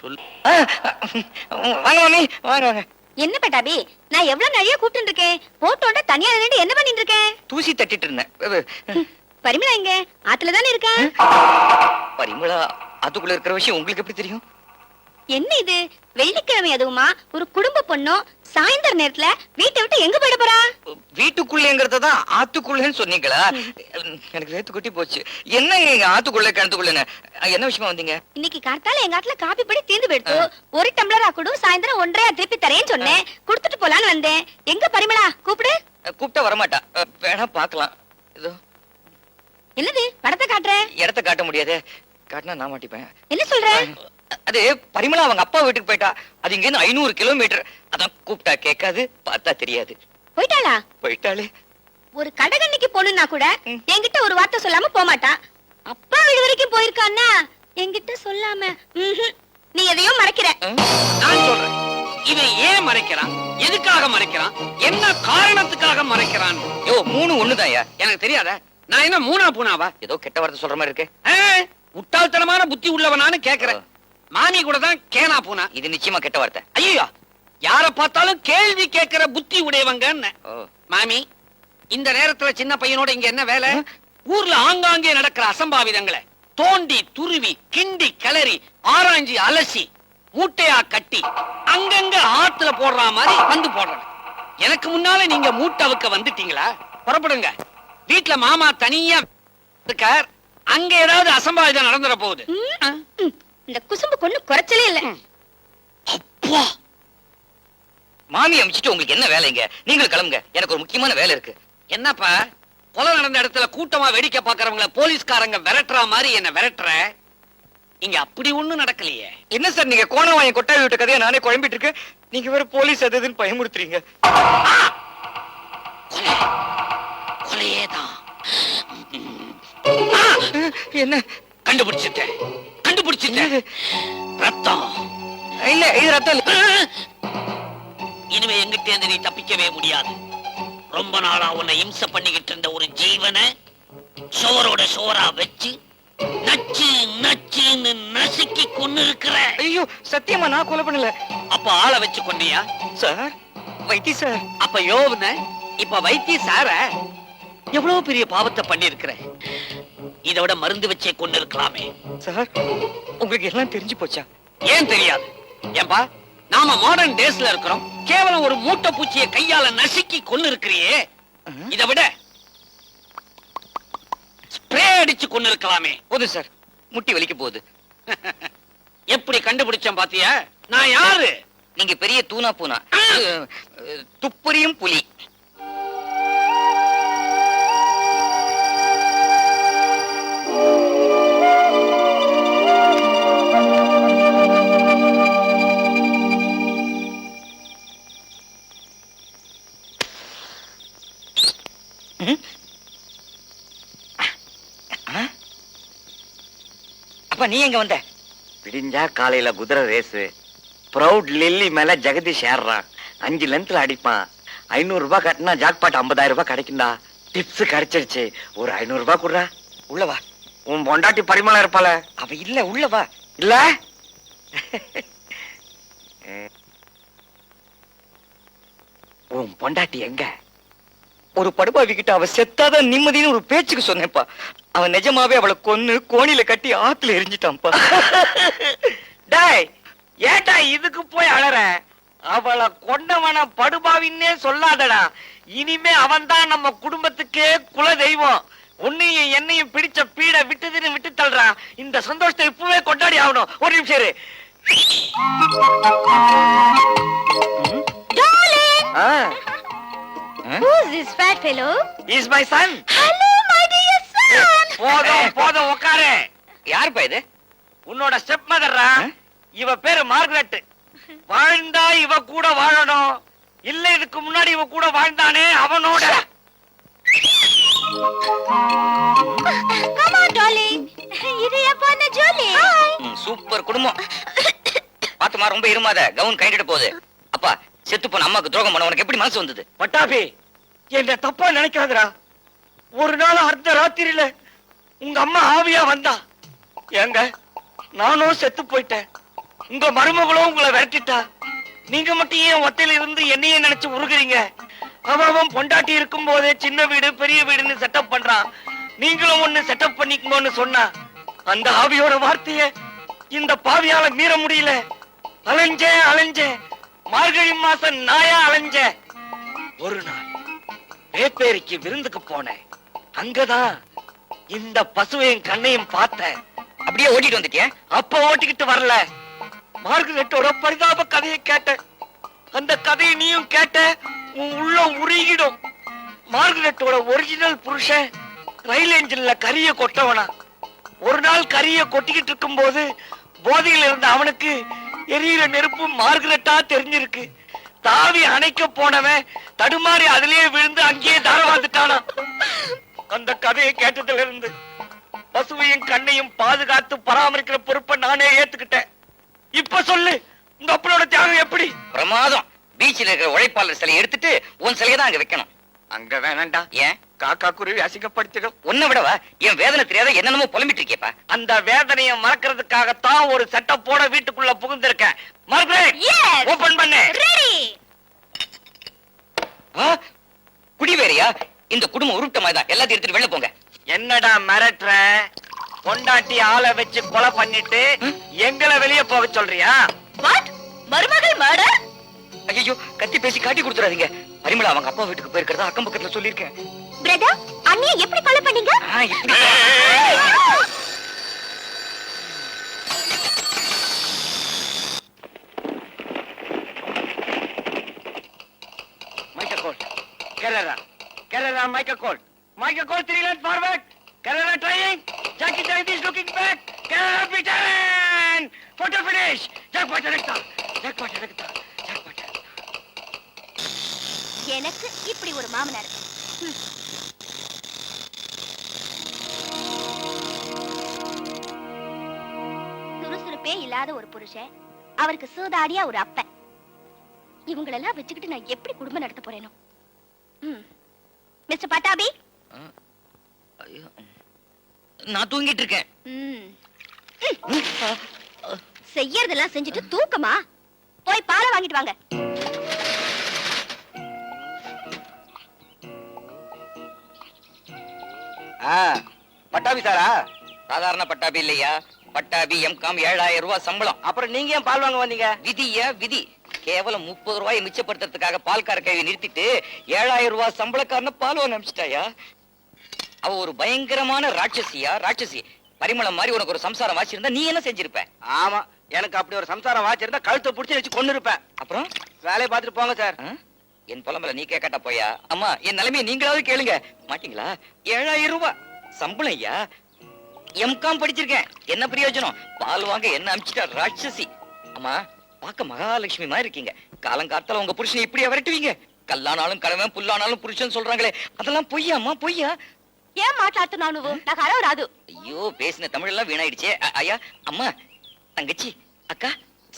சொல்லு. வாங்க மாமி, வாங்க வாங்க. என்ன பட்டாபி, நான் எவ்வளவு நிறைய கூப்பிட்டு இருக்கேன். போட்டோட தனியா நின்று என்ன பண்ணிட்டு இருக்கேன்? தூசி தட்டிட்டு இருந்தேன். பரிமளா எங்க? ஆத்துல தானே இருக்கா? பரிமளா அதுக்குள்ள இருக்கிற விஷயம் உங்களுக்கு எப்படி தெரியும்? என்ன இது வெள்ளிக்கிழமை அதுவுமா? ஒரு குடும்ப பொண்ணும் சாயந்தர நேரத்துல வீட்டை விட்டு எங்க போயிட போறா? வீட்டுக்குள்ளேங்கிறதான் ஆத்துக்குள்ளேன்னு சொன்னீங்களா? எனக்கு நேத்து குட்டி போச்சு. என்ன எங்க ஆத்துக்குள்ள கிணத்துக்குள்ளன்னு என்ன விஷயமா வந்தீங்க? இன்னைக்கு கார்த்தால எங்க ஆத்துல காபி படி தீர்ந்து போயிடுத்து. ஒரு டம்ளரா கூட சாயந்தரம் 1.5 திருப்பி தரேன்னு சொன்னேன். குடுத்துட்டு போலான்னு வந்தேன். எங்க பரிமளா? கூப்பிடு. கூப்பிட்டா வரமாட்டா. வேணா பாக்கலாம். இதோ என்னது படத்தை காட்டுற? இடத்த காட்ட முடியாது. காட்டினா நான் மாட்டிப்பேன். என்ன சொல்ற? அது பரிமளா அவங்க அப்பா வீட்டுக்கு போயிட்டா. அது இங்க இருந்து 500 கிலோமீட்டர். அதான் கூப்பிட்டா கேட்காது, பார்த்தா தெரியாது. போயிட்டாளா? போயிட்டாளே. ஒரு கடகண்ணிக்கு போனா கூட என்கிட்ட ஒரு வார்த்தை சொல்லாம போமாட்டா. அப்பா வீடு வரைக்கும் போயிருக்கான்னா என்கிட்ட சொல்லாம நீ எதையும் மறைக்கிற. நான் சொல்றேன், இவன் ஏன் மறைக்கிறான், எதுக்காக மறைக்கிறான், என்ன காரணத்துக்காக மறைக்கிறான்? யோ 3 ஒண்ணுதான்யா. எனக்கு தெரியாத. நான் என்ன மூணா பூனாவா? ஏதோ கெட்ட வார்த்தை சொல்ற மாதிரி இருக்கு. முட்டாள்தனமான புத்தி உள்ளவனான்னு கேக்குறேன். மாமி கூட தான் கேனா பூனா. இது நிச்சயமா கெட்ட வார்த்தை. ஐயோ, யார பார்த்தாலும் கேள்வி கேட்கிற புத்தி உடையவங்க. மாமி, இந்த நேரத்துல சின்ன பையனோட இங்க என்ன வேலை? ஊர்ல ஆங்காங்கே நடக்கிற அசம்பாவிதங்களை தோண்டி துருவி கிண்டி கிளறி ஆராய்ஞ்சி அலசி மூட்டையா கட்டி அங்கங்க ஆத்துல போடுற மாதிரி வந்து போடுறேன். எனக்கு முன்னால நீங்க மூட்டவுக்க வந்துட்டீங்களா? புறப்படுங்க. வீட்டுல மாமா தனியா இருக்கார். அங்க ஏதாவது அசம்பாவிதம் நடந்துற போகுது. இந்த குசும்பு கொண்டு குறைச்சலே இல்ல. அப்பா, மாமி அமிச்சிட்டு உங்களுக்கு என்ன வேலைங்க? நீங்களும் கிளம்புங்க. எனக்கு ஒரு முக்கியமான வேலை இருக்கு. என்னப்பா, கொலை நடந்த இடத்துல கூட்டமா வேடிக்கை பாக்குறவங்கள போலீஸ்காரங்க விரட்டுற மாதிரி என்ன விரட்டுற? இங்க அப்படி ஒண்ணும் நடக்கலையே. என்ன சார் நீங்க கோணவாயை கொட்டாவி விட்ட கதையை நானே குழம்பிட்டு இருக்கேன். நீங்க வேற போலீஸ் அதுன்னு பயமுறுத்துறீங்க. கொலையேதான். என்ன? கண்டுபிடிச்சிட்டேன். ரத்தம் இல்ல, இது ரத்தம் இல்ல. இனிமே எங்கிட்ட இருந்து நீ தப்பிக்கவே முடியாது. ரொம்ப நாளா உன்னை இம்சை பண்ணிக்கிட்டு இருந்த ஒரு ஜீவனை சோரோட சோரா வச்சு நச்சு நச்சுன்னு நசுக்கி கொண்டு இருக்கிற. ஐயோ, சத்தியமா நான் கொலை பண்ணல. அப்ப ஆளை வச்சு கொண்டியா? சார், வைத்தி சார். அப்ப யோவன இப்ப வைத்திய சார எவ்வளவு பெரிய பாவத்தை பண்ணி இருக்கிற. இதை விட மருந்து வச்சே கொண்டு இருக்கலாமே. சார், உங்களுக்கு எல்லாம் தெரிஞ்சு போச்சா? ஏன் தெரியாது? ஏன்பா, நாம மாடர்ன் டேஸ்ல இருக்கிறோம். கேவலம் ஒரு மூட்டை பூச்சியை கையால நசுக்கி கொண்டு இருக்கிறியே. இதை விட ஸ்ப்ரே அடிச்சு கொண்டு இருக்கலாமே. போதும் சார், முட்டி வலிக்க போகுது. எப்படி கண்டுபிடிச்சேன் பாத்தியா? நான் யாரு? நீங்க பெரிய தூணா பூனா, துப்புரியும் புலி. அப்ப நீ எங்க வந்த? விடிஞ்சா காலையில குதிரை ரேஸ். ப்ரௌட் லில்லி மேல ஜெகதீஷ் ஏறான். 5 லென்த்ல அடிப்பான். 500 ரூபாய் கட்டினா ஜாக்பாட் 50,000 ரூபாய் கிடைக்கும்டா. டிப்ஸ் கிடைச்சிருச்சு. ஒரு 500 ரூபாய் குடுறா. உள்ளவா. உன் பொண்டாட்டி பரிமளா இருப்பாள? அவ இல்ல, உள்ளவா. இல்ல உன் பொண்டாட்டி எங்க? ஒரு படுபாவி கிட்ட அவ செத்தாதான் நிம்மதினு ஒரு பேச்சுக்கு சொன்னேப்பா. அவன் நிஜமாவே அவளை கொன்னு கோணில கட்டி ஆத்துல எரிஞ்சிட்டான்ப்பா. டேய், ஏட்டா இதுக்கு போய் அழற? அவளை கொண்டவன படுபாவின்னே சொல்லாதடா. இனிமே அவன் தான் நம்ம குடும்பத்துக்கே குல தெய்வம். உன்னையும் என்னையும் பிடிச்ச பீட விட்டுதுன்னு விட்டு தள்ளுறா. இந்த சந்தோஷத்தை இப்பவே கொண்டாடி ஆகணும். ஒரு நிமிஷம் இரு. Who's this fat fellow? He is my son. Hello my dear son. போதும் உட்காரு. யாருப்பா இது? உன்னோட ஸ்டெப் மதர்ரா. இவ பேரு மார்கரெட். வாழ்ந்தா இவ கூட வாழணும். இல்ல இதுக்கு முன்னாடி இவ கூட வாழ்ந்தானே அவனோட. Come on darling. இது எப்போன ஜோலி? சூப்பர் குடும்பம். பாத்துமா, ரொம்ப இருமாத. கவுன் கைண்டிட்டு போகுது. அப்பா, செத்து போன அம்மாக்கு துரோகம் பண்ண உனக்கு எப்படி மனசு வந்தது? பட்டாபி, என்ன தப்பா நினைக்காதடா. ஒரு நாள் அர்த்த ராத்திரியில உங்க அம்மா ஆவியா வந்தா. ஏங்க, நானும் செத்து போயிட்டேன். உங்க மருமகளும் உங்களை விரட்டிட்டா. நீங்க மட்டும் ஏன் ஒத்தையில இருந்து என்னையே நினைச்சு உருகுறீங்க? அவன் பொண்டாட்டி இருக்கும் போதே சின்ன வீடு பெரிய வீடுன்னு செட்டப் பண்றான். நீங்களும் ஒண்ணு செட்டப் பண்ணிக்கணும்னு சொன்னா அந்த ஆவியோட வார்த்தைய இந்த பாவியால மீற முடியல. அலைஞ்சேன் மார்கழி மாசம் நாயா அலைஞ்சேன். ஒரு நாள் வேப்பேரிக்கு விருந்துக்கு போனேன். அங்கதான் இந்த பசுவையும் கண்ணையும் பார்த்தேன். அப்படியே ஓட்டிட்டு வந்துட்டியா? அப்ப ஓட்டிக்கிட்டு வரல, மார்கரெட்டோட பரிதாப கதையை கேட்டேன். அந்த கதையை நீயும் கேட்ட உன் உள்ள உருகிடும். மார்கரெட்டோட ஒரிஜினல் புருஷன் ரயில் என்ஜின்ல கரிய கொட்டவனா. ஒரு நாள் கரிய கொட்டிக்கிட்டு இருக்கும் போது போதையில் இருந்த அவனுக்கு எரியிற நெருப்பு மார்கரெட்டா தெரிஞ்சிருக்கு. தாவி அணைக்க போனவன் தடுமாறி அதிலேயே விழுந்து அங்கேயே தாரவாந்துட்டானா. அந்த கதையை கேட்டதுல இருந்து பசுவையும் கண்ணையும் பாதுகாத்து பராமரிக்கிற பொறுப்பை நானே ஏத்துக்கிட்டேன். இப்ப சொல்லு, உங்க அப்பனோட தியாகம் எப்படி? பிரமாதம். பீச்சில் இருக்கிற உழைப்பாளர் சிலையை எடுத்துட்டு உன் சிலையை தான் அங்க வைக்கணும். அங்க வேணாண்டா, ஏன்? காக்கா குருவி அசிங்கப்படுத்திடும். உன்னை விடவா என் வேதனை தெரியாத என்னென்னமோ புலம்பிட்டு இருக்கேப்பா. அந்த வேதனையை மறக்கிறதுக்காகத்தான் ஒரு செட்டப்போட வீட்டுக்குள்ள புகுந்திருக்கேன். Margaret, Yes. ஓபன் பண்ணு. ரெடி. குடிவேறியா? இந்த குடும்பம் உருட்ட மாதிரி தான். எல்லாத்தையும் எடுத்துட்டு வெளில போங்க. என்னடா மிரட்டுற? பொண்டாட்டி ஆளை வச்சு கொலை பண்ணிட்டு எங்களை வெளியே போக சொல்றியா? வாட்? மருமகள் மர்டர்? ஐயோ, கத்தி பேசி காட்டி கொடுத்துறாதீங்க. பரிமளா அவங்க அப்பா வீட்டுக்கு போயிருக்கிறதா அக்கம் பக்கத்துல சொல்லியிருக்கேன். பிரதர், அண்ணியை எப்படி கொலை பண்ணீங்க? இப்படி Michael Colt, Kerala, Michael Colt, 3 length forward, Kerala trying, Jackie Jain is looking back, Kerala beaten, photo finish, jackpot. எனக்கு இப்படி ஒரு மாமனார். சுறுசுறுப்பே இல்லாத ஒரு புருஷன், அவருக்கு சூதாடியா ஒரு அப்பன். இவங்களெல்லாம் வச்சுக்கிட்டு நான் எப்படி குடும்பம் நடத்த போறேனோ. மிஸ்டர் பட்டாபி, நான் தூங்கிட்டு இருக்கேன். செய்யறதெல்லாம் செஞ்சுட்டு தூக்கமா? போய் பாலை வாங்கிட்டு வாங்க. பட்டாபி சாரா? சாதாரண பட்டாபி இல்லையா, பட்டாபி எம்காம் 7000 ரூபாய் சம்பளம். அப்புறம் நீங்க ஏன் பால் வாங்க வந்தீங்க? விதியா விதி. கேவலம் 30 ரூபாயை மிச்சப்படுத்துறதுக்காக பால்கார கையை நிறுத்திட்டு 7000 ரூபாய் சம்பளக்காரன பால் வாங்க அனுப்பிச்சிட்டாயா? அவ ஒரு பயங்கரமான ராட்சசி. பரிமளம் மாதிரி உனக்கு ஒரு சம்சாரம் வாச்சிருந்தா நீ என்ன செஞ்சிருப்ப? ஆமா, எனக்கு அப்படி ஒரு சம்சாரம் வாச்சிருந்தா கழுத்தை புடிச்சு வச்சு கொண்டு இருப்பேன். அப்புறம் வேலையை பார்த்துட்டு போங்க சார். என் புலம்பல நீ கேட்கட்டா போயா? அம்மா, என் நிலைமையை நீங்களாவது கேளுங்க மாட்டீங்களா? 7000 ரூபாய் சம்பளம் ஐயா. எம்காம் படிச்சிருக்கேன், என்ன பிரயோஜனம்? பால் வாங்க என்ன அனுப்பிச்சிட்டா ராட்சசி. அம்மா, பார்க்க மகாலட்சுமி மாதிரி இருக்கீங்க. காலங்காலத்துல உங்க புருஷனை இப்படியா விரட்டுவீங்க? கல்லானாலும் கலவன், புல்லானாலும் புருஷன் சொல்றாங்களே, அதெல்லாம் பொய்யாம்மா, பொய்யா? ఏం మాట్లాడుతున్నావు నువ్వు? నాకు అరవ రాదు. ஐயோ, பேசின தமிழ் எல்லாம் வீணாயிடுச்சே. ஐயா, அம்மா, தங்கச்சி, அக்கா,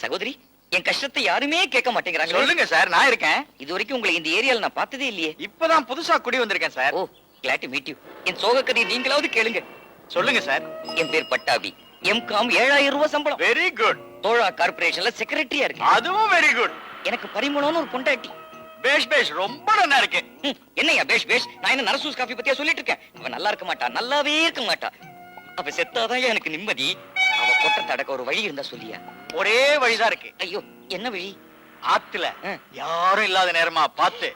சகோதரி, என் கஷ்டத்தை யாருமே கேட்க மாட்டேங்கிறாங்க. சொல்லுங்க சார், நான் இருக்கேன். இது வரைக்கும் உங்களை இந்த ஏரியால நான் பார்த்ததே இல்லையே. இப்பதான் புதுசா குடி வந்திருக்கேன் சார். Oh, glad to meet you. என் சோக கதையை நீங்களாவது கேளுங்க. சொல்லுங்க சார். என் பேர் பட்டாபி. எம்காம் 7000 ரூபாய் சம்பளம். Very good. தோழா கார்பரேஷன்ல செக்ரட்டரியா இருக்கு. அதுவும் வெரி குட். எனக்கு பரிமளம்னு ஒரு பொண்டாட்டி. பேஷ் ரொம்ப நல்லா இருக்கு. என்னையா பேஷ்? நான் என்ன நரசூஸ் காஃபி பத்தியா சொல்லிட்டு இருக்கேன்? அவ நல்லா இருக்க மாட்டா, நல்லாவே இருக்க மாட்டா. அவ செத்தாதான் எனக்கு நிம்மதி. அவ கொட்ட தடக்க ஒரு வழி இருந்தா சொல்லியா? ஒரே வழிதான் இருக்கு. ஐயோ, என்ன வழி? ஆத்துல யாரும் இல்லாத நேரமா பார்த்து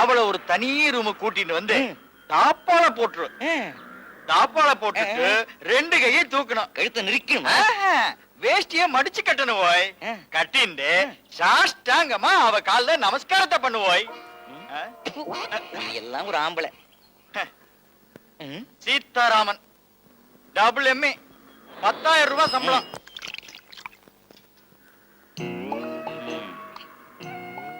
அவளை ஒரு தனி ரூம் கூட்டிட்டு வந்து தாப்பால போட்டுரு. தாப்பால போட்டுட்டு 2 கையை தூக்கணும். கழுத்தை நிறுக்கணுமா? வேஷ்டிய மடிச்சு கட்டணும் ஓய். கட்டிண்டு சாஷ்டாங்கமா அவ கால்ல நமஸ்காரத்தை பண்ணுவோய். நீ எல்லாம் ஒரு ஆம்பளை. சீதாராமன், டபுள் எம்ஏ, 10,000 ரூபாய் சம்பளம்.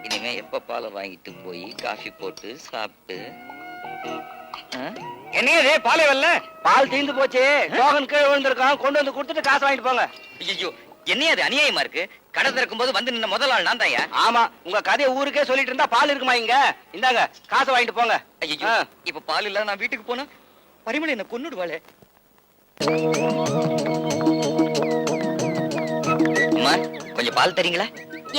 இனிமே எப்ப பாலை வாங்கிட்டு போய் காஃபி போட்டு சாப்பிட்டு. என்னையே பாலே வரல? பால் தீந்து போச்சு. ஜோகன் கீழே விழுந்திருக்கான், கொண்டு வந்து கொடுத்துட்டு காசு வாங்கிட்டு போங்க. ஐயோ, என்ன அது அநியாயமா இருக்கு? கடை திறக்கும் போது வந்து நின்ன முதல் ஆள் நான் தான்யா. ஆமா, உங்க கதையை ஊருக்கே சொல்லிட்டு இருந்தா பால் இருக்குமா இங்க? இந்தாங்க காசை வாங்கிட்டு போங்க. ஐயோ, இப்ப பால் இல்ல நான் வீட்டுக்கு போனா பரிமளம் என்ன கொன்னுடுவாளே. அம்மா, கொஞ்சம் பால் தரீங்களா?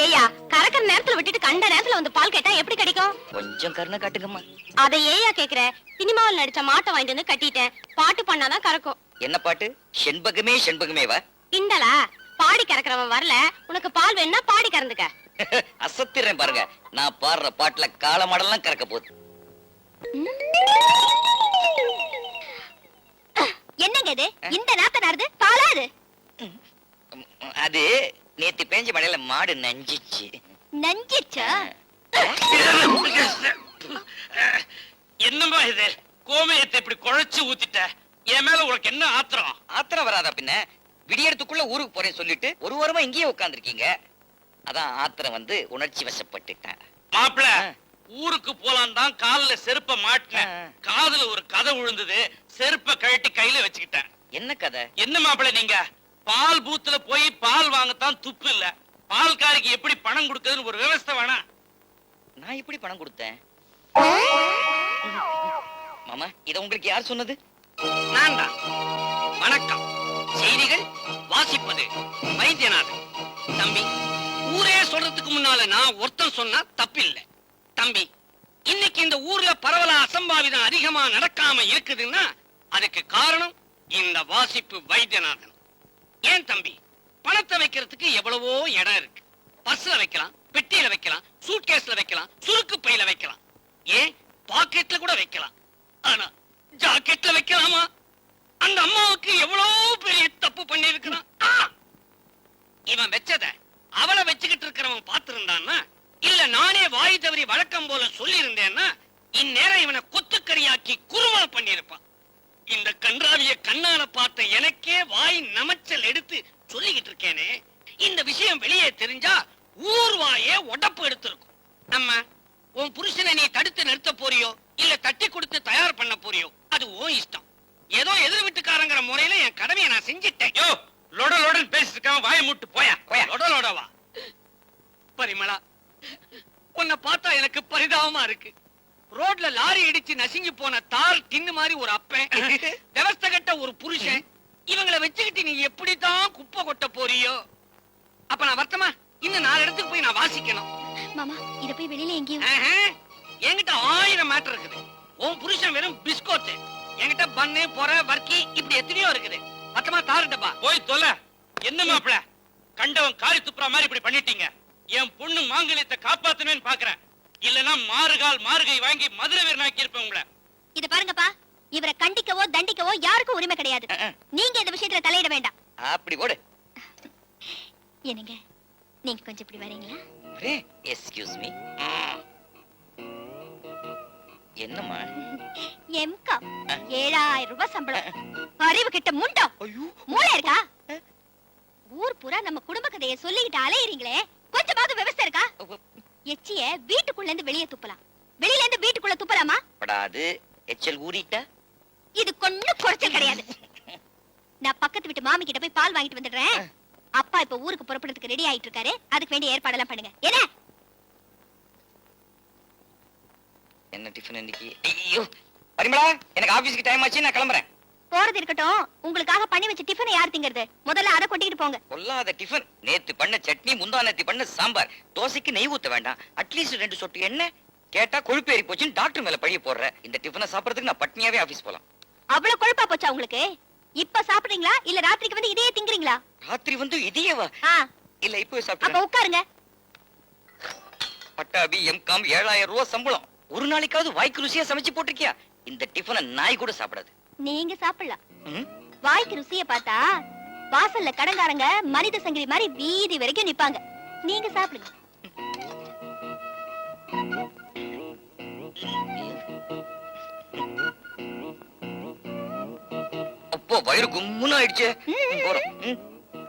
ஏயா கறக்கிற நேரத்துல விட்டுட்டு கண்ட நேரத்துல வந்து பால் கேட்டா எப்படி கிடைக்கும்? கொஞ்சம் கருணை காட்டுங்கம்மா. அதை ஏயா கேக்குற? சினிமாவில் நடிச்ச மாட்டை வாங்கிட்டு வந்து கட்டிட்டேன். பாட்டு பண்ணாதான் கறக்கும். என்ன பாட்டு? செண்பகமே செண்பகமேவா? இந்தலா பாடி கறக்கிறவன் வரல, உனக்கு பால் வேணும்னா பாடி கறந்துக்க. அசத்திறேன் பாருங்க, நான் பாடுற பாட்டுல காலமாடெல்லாம் கறக்க போகுது. என்னங்க இது? இந்த நாத்த நாருது பாலா இது? அது நேத்து பேஞ்ச மழையில மாடு நஞ்சிச்சு. நஞ்சிச்சா? என்னமா இது? கோமயத்தை இப்படி குழைச்சு ஊத்திட்ட. என் மேல உனக்கு என்ன ஆத்திரம்? ஆத்திரம் வராதா பின்ன? விடியறதுக்குள்ள ஊருக்கு போறேன்னு சொல்லிட்டு ஒரு வாரமா இங்கேயே உட்கார்ந்துருக்கீங்க. அதான் ஆத்திரம் வந்து உணர்ச்சி வசப்பட்டுட்டேன். மாப்பிள, ஊருக்கு போலாம் தான் கால்ல செருப்ப மாட்டினேன். ஆ. காதுல ஒரு கதை விழுந்தது, செருப்ப கழட்டி கையில வச்சுக்கிட்டேன். என்ன கதை? என்ன மாப்பிள நீங்க பால் பூத்துல போய் பால் வாங்கத்தான் துப்பு இல்ல. பால்காரிக்கு எப்படி பணம் கொடுக்கறதுன்னு ஒரு விவஸ்தை வேணாம்? நான் எப்படி பணம் கொடுத்தேன்? மாமா, இத உங்களுக்கு யார் சொன்னது? நான் தான். வணக்கம். செய்திகள் வாசிப்பது வைத்தியநாதன். தம்பி, ஊரே சொல்றதுக்கு முன்னால நான் ஒருத்தன் சொன்னா தப்பில்லை. தம்பி, இன்னைக்கு இந்த ஊர்ல பரவலா அசம்பாவிதம் அதிகமா நடக்காம இருக்குதுன்னா அதுக்கு காரணம் இந்த வாசிப்பு வைத்தியநாதன். ஏன் தம்பி, பணத்தை வைக்கிறதுக்கு எவ்வளவோ இடம் இருக்கு. பர்ஸ்ல வைக்கலாம், பெட்டியில வைக்கலாம், சூட்கேஸ்ல வைக்கலாம், சுருக்கு பையில வைக்கலாம், ஏன் பாக்கெட்ல கூட வைக்கலாம். ஆனா ஜாக்கெட்ல வைக்கலாமா? அந்த அம்மாவுக்கு எவ்வளவு பெரிய தப்பு பண்ணி இருக்கிறான். இவன் வச்சத அவளை வச்சுக்கிட்டு இருக்கிறவன் பார்த்திருந்தான்னா, இல்ல நானே வாய் தவறி வழக்கம் போல சொல்லி இருந்தேன்னா இந்நேரம் இவனை கொத்துக்கறியாக்கி குறுமலை பண்ணிருப்பான். இந்த கன்றாவிய கண்ணால பார்த்த எனக்கே வாய் நமச்சல் எடுத்து சொல்லிக்கிட்டு இருக்கேனே. இந்த விஷயம் வெளியே தெரிஞ்சா ஊர் வாயே உடப்பு எடுத்திருக்கும். அம்மா, உன் புருஷனை நீ தடுத்து நிறுத்த போறியோ இல்ல தட்டி கொடுத்து தயார் பண்ண போறியோ அது உன் இஷ்டம். ஏதோ எதிர் வீட்டுக்காரங்கிற முறையில என் கடமையை நான் செஞ்சிட்டேன். யோ, லொட லொடன்னு பேசிட்டு இருக்கான், வாயை மூட்டு போயா. போயா. லொட லொடவா? பரிமளா, உன்னை பார்த்தா எனக்கு பரிதாபமா இருக்கு. ரோட்ல லாரி இடிச்சு நசுங்கி போன தார் தின்னு மாதிரி ஒரு அப்பன், விவஸ்தை கட்ட ஒரு புருஷன், இவங்களை வச்சுக்கிட்டு நீ எப்படித்தான் குப்பை கொட்ட போறியோ? அப்ப நான் வருத்தமா இன்னும் 4 இடத்துக்கு போய் நான் வாசிக்கணும். மாமா, இத போய் வெளியில எங்கேயும். ஆஹா, என்கிட்ட 1000 மேட்டர் இருக்குது. உன் புருஷன் வெறும் பிஸ்கோட், என்கிட்ட பன்னு பொற வர்க்கி இப்படி எத்தனையோ இருக்குது. மொத்தமா தாருட்டப்பா. போய் தொலை. என்ன மாப்பிள, கண்டவன் காரி துப்புற மாதிரி இப்படி பண்ணிட்டீங்க. என் பொண்ணு மாங்கல்யத்தை காப்பாத்தணும்னு பாக்குறேன். இல்லனா மாறுகால் மார்கை வாங்கி மதுரை வீரனாக்கி இருப்பேன் உங்களை. இத பாருங்கப்பா, இவரை கண்டிக்கவோ தண்டிக்கவோ யாருக்கும் உரிமை கிடையாது. நீங்க இந்த விஷயத்துல தலையிட வேண்டாம். அப்படி போடு. என்னங்க, நீங்க கொஞ்சம் இப்படி வரீங்களா? Excuse me. என்னம்மா? எம்காம் 7000 ரூபாய் சம்பளம். அறிவு கிட்ட முண்டம். ஐயோ, மூளை இருக்கா? ஊர் பூரா நம்ம குடும்ப கதையை சொல்லிக்கிட்டு அலையறீங்களே, கொஞ்சமாவது விவசாயம் இருக்கா? எச்சிய வீட்டுக்குள்ள இருந்து வெளியே துப்பலாம், வெளியில இருந்து வீட்டுக்குள்ள துப்பலாமா? படாது. எச்சல் ஊறிட்டா இது கொஞ்சம் குறைச்சல் கிடையாது. நான் பக்கத்து வீட்டு மாமி கிட்ட போய் பால் வாங்கிட்டு வந்துடுறேன். அப்பா இப்ப ஊருக்கு புறப்படுறதுக்கு ரெடி ஆயிட்டு இருக்காரு. அதுக்கு வேண்டிய ஏற்பாடெல்லாம் பண்ணுங்க. என்ன என்ன டிஃபன் இன்னைக்கு? ஐயோ பரிமளா, எனக்கு ஆபீஸ்க்கு டைம் ஆச்சு, நான் கிளம்புறேன். போறது இருக்கட்டும், உங்களுக்காக பண்ணி வச்ச டிஃபனை யார் திங்கிறது? முதல்ல அதை கொட்டிட்டு போங்க. கொல்லாத டிஃபன். நேத்து பண்ண சட்னி, முந்தா நேத்து பண்ண சாம்பார். தோசைக்கு நெய் ஊத்த வேண்டாம், அட்லீஸ்ட் 2 சொட்டு எண்ணெய். கேட்டா கொழுப்பு ஏறி போச்சுன்னு டாக்டர் மேல பழிய போடுற. இந்த டிஃபனை சாப்பிடறதுக்கு நான் பட்னியாவே ஆபீஸ் போலாம். அவ்வளவு கொழுப்பா போச்சா உங்களுக்கு? இப்ப சாப்பிடுறீங்களா இல்ல ராத்திரிக்கு வந்து இதையே திங்குறீங்களா? ராத்திரி வந்து இதையேவா? இல்ல இப்பவே அப்ப சாப்பிட்டு. உட்காருங்க. பட்டாபி எம்காம் 7000 ரூபாய் சம்பளம். ஒரு நாளைக்காவது வாய்க்கு ருசியா சமைச்சு போட்டிருக்கியா? இந்த டிஃபனை நாய் கூட சாப்பிடாது. நீங்க சாப்பிடலாம். ம்? வாய்க்கு ருசிய பார்த்தா வாசல்ல கடங்காரங்க மனித சங்கிலி மாதிரி வீதி வரைக்கும் நிப்பாங்க. நீங்க சாப்பிடுங்க. அப்போ வயிறு கும்முன்னு ஆயிடுச்சு. போறோம்.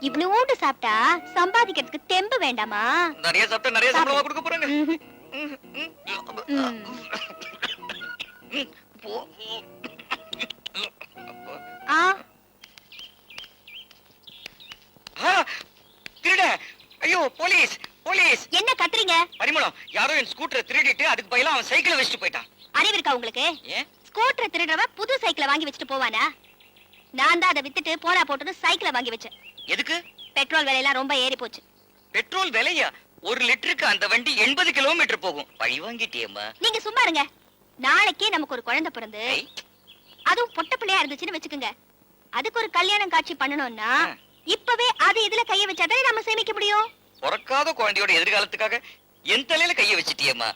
இவ்வளவு சாப்பிட்டா சம்பாதிக்கிறதுக்கு தெம்பு வேண்டாமா? நிறைய சாப்பிட்டா நிறைய சம்பளமா கொடுக்க போறாங்க. போ. திருட! ஐயோ, போலீஸ் போலீஸ்! என்ன கத்துறீங்க? பரிமளம், யாரோ என் ஸ்கூட்டரை திருடிட்டு அதுக்கு பதிலா அவன் சைக்கிளை வச்சுட்டு போயிட்டான். அறிவு இருக்கா உங்களுக்கு? ஏன்? ஸ்கூட்டர் திருடுறவன் புது சைக்கிளை வாங்கி வச்சுட்டு போவானா? நான் தான் அதை வித்துட்டு போனா போட்டுன்னு சைக்கிளை வாங்கி வச்சேன். எதுக்கு? பெட்ரோல் விலையெல்லாம் ரொம்ப ஏறி போச்சு. பெட்ரோல் விலையா? 1 லிட்டருக்கு அந்த வண்டி 80 கிலோமீட்டர் போகும். பழி வாங்கிட்டியேம்மா. நீங்க சும்மா இருங்க. நாளைக்கே நமக்கு ஒரு குழந்தை பிறந்து ஐ, அதுவும் பொட்ட பிள்ளையா இருந்துச்சுன்னு வச்சுக்கோங்க, அதுக்கு ஒரு கல்யாணம் காட்சி பண்ணணும்னா ஆ. இப்பவே அது இதுல கைய வச்சாதானே நம்ம சேமிக்க முடியும். பிறக்காத குழந்தையோட எதிர்காலத்துக்காக என் தலையில கைய வச்சிட்டியேம்மா.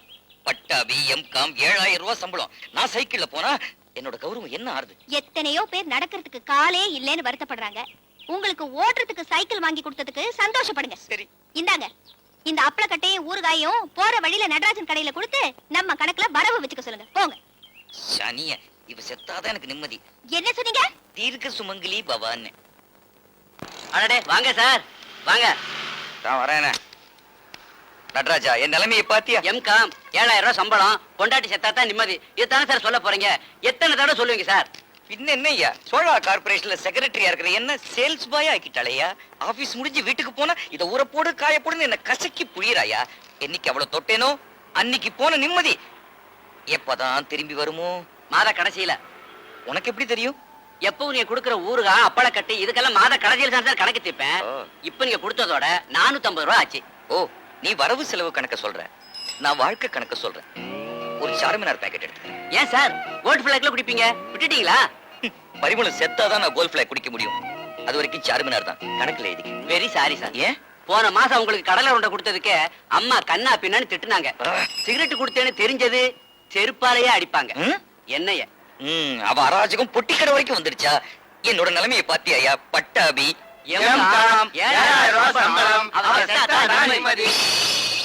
பட்டாபி, எம்காம், 7000 ரூபாய் சம்பளம். நான் சைக்கிள்ல போனா என்னோட கௌரவம் என்ன ஆறுது? எத்தனையோ பேர் நடக்கிறதுக்கு காலே இல்லைன்னு வருத்தப்படுறாங்க. உங்களுக்கு ஓட்டுறதுக்கு சைக்கிள் வாங்கி கொடுத்ததுக்கு சந்தோஷப்படுங்க. சரி. இந்தாங்க, இந்த அப்பளக்கட்டையும் ஊறுகாயும் போற வழியில நடராஜன் கடையில கொடுத்து நம்ம கணக்குல வரவு வச்சுக்க சொல்லுங்க. போங்க. சனிய, இவ செத்தாதான் எனக்கு நிம்மதி. என்ன சொன்னீங்க? தீர்க்க சுமங்கலி பவான்னு. அடடே வாங்க சார், வாங்க. நான் வரேனே. நடராஜா, என் நிலைமையை பாத்தியா? எம்காம் 7000 ரூபாய் சம்பளம், பொண்டாட்டி செத்தாதான் நிம்மதி. இதுதானே சார் சொல்ல போறீங்க? எத்தனை தடவை சொல்லுவீங்க சார்? பின்ன என்னய்யா, சோழா கார்பரேஷன்ல செக்ரட்டரியா இருக்கிற என்ன சேல்ஸ் பாயா ஆக்கிட்டாளையா? ஆபீஸ் முடிஞ்சு வீட்டுக்கு போனா இத ஊறப்போடு காயப்போடுன்னு என்ன கசக்கி புழியறாயா? என்னைக்கு அவ்வளவு தொட்டேனோ அன்னைக்கு போன நிம்மதி எப்பதான் திரும்பி வருமோ? மாத கடைசியில. உனக்கு எப்படி தெரியும்? எப்பவும் நீங்க கொடுக்கிற ஊறுகாய் அப்பளக்கட்டு இதுக்கெல்லாம் மாத கடைசியில தான் சார் கணக்கு தீர்ப்பேன். ஓ. இப்ப நீங்க கொடுத்ததோட 450 ரூபாய் ஆச்சு. ஓ, நீ வரவு செலவு கணக்க சொல்ற, நான் வாழ்க்கை கணக்க சொல்றேன். ஒரு சார்மினார் பாக்கெட் எடுத்துக்கிறேன். ஏன் சார் கோல்ட் பிளாக்ல குடிப்பீங்க, விட்டுட்டீங்களா? பரிமளம் செத்தாதான் நான் கோல்ட் பிளாக் குடிக்க முடியும். அது வரைக்கும் சார்மினார் தான் கணக்குல எழுதி. Very sorry sir. ஏன்? போன மாசம் உங்களுக்கு கடலை உருண்டை கொடுத்ததுக்கு அம்மா கண்ணா பின்னான்னு திட்டுனாங்க. சிகரெட் கொடுத்தேன்னு தெரிஞ்சது செருப்பாலேயே அடிப்பாங்க. ம்? என்னைய அவ அராஜகம் பொட்டிக்கடை வரைக்கும் வந்துருச்சா? என்னோட நிலைமையை பாத்தியாயா? பட்டாபி, எம்காம், 7000 ரூபாய் சம்பளம், அவ செத்தாதான் நிம்மதி.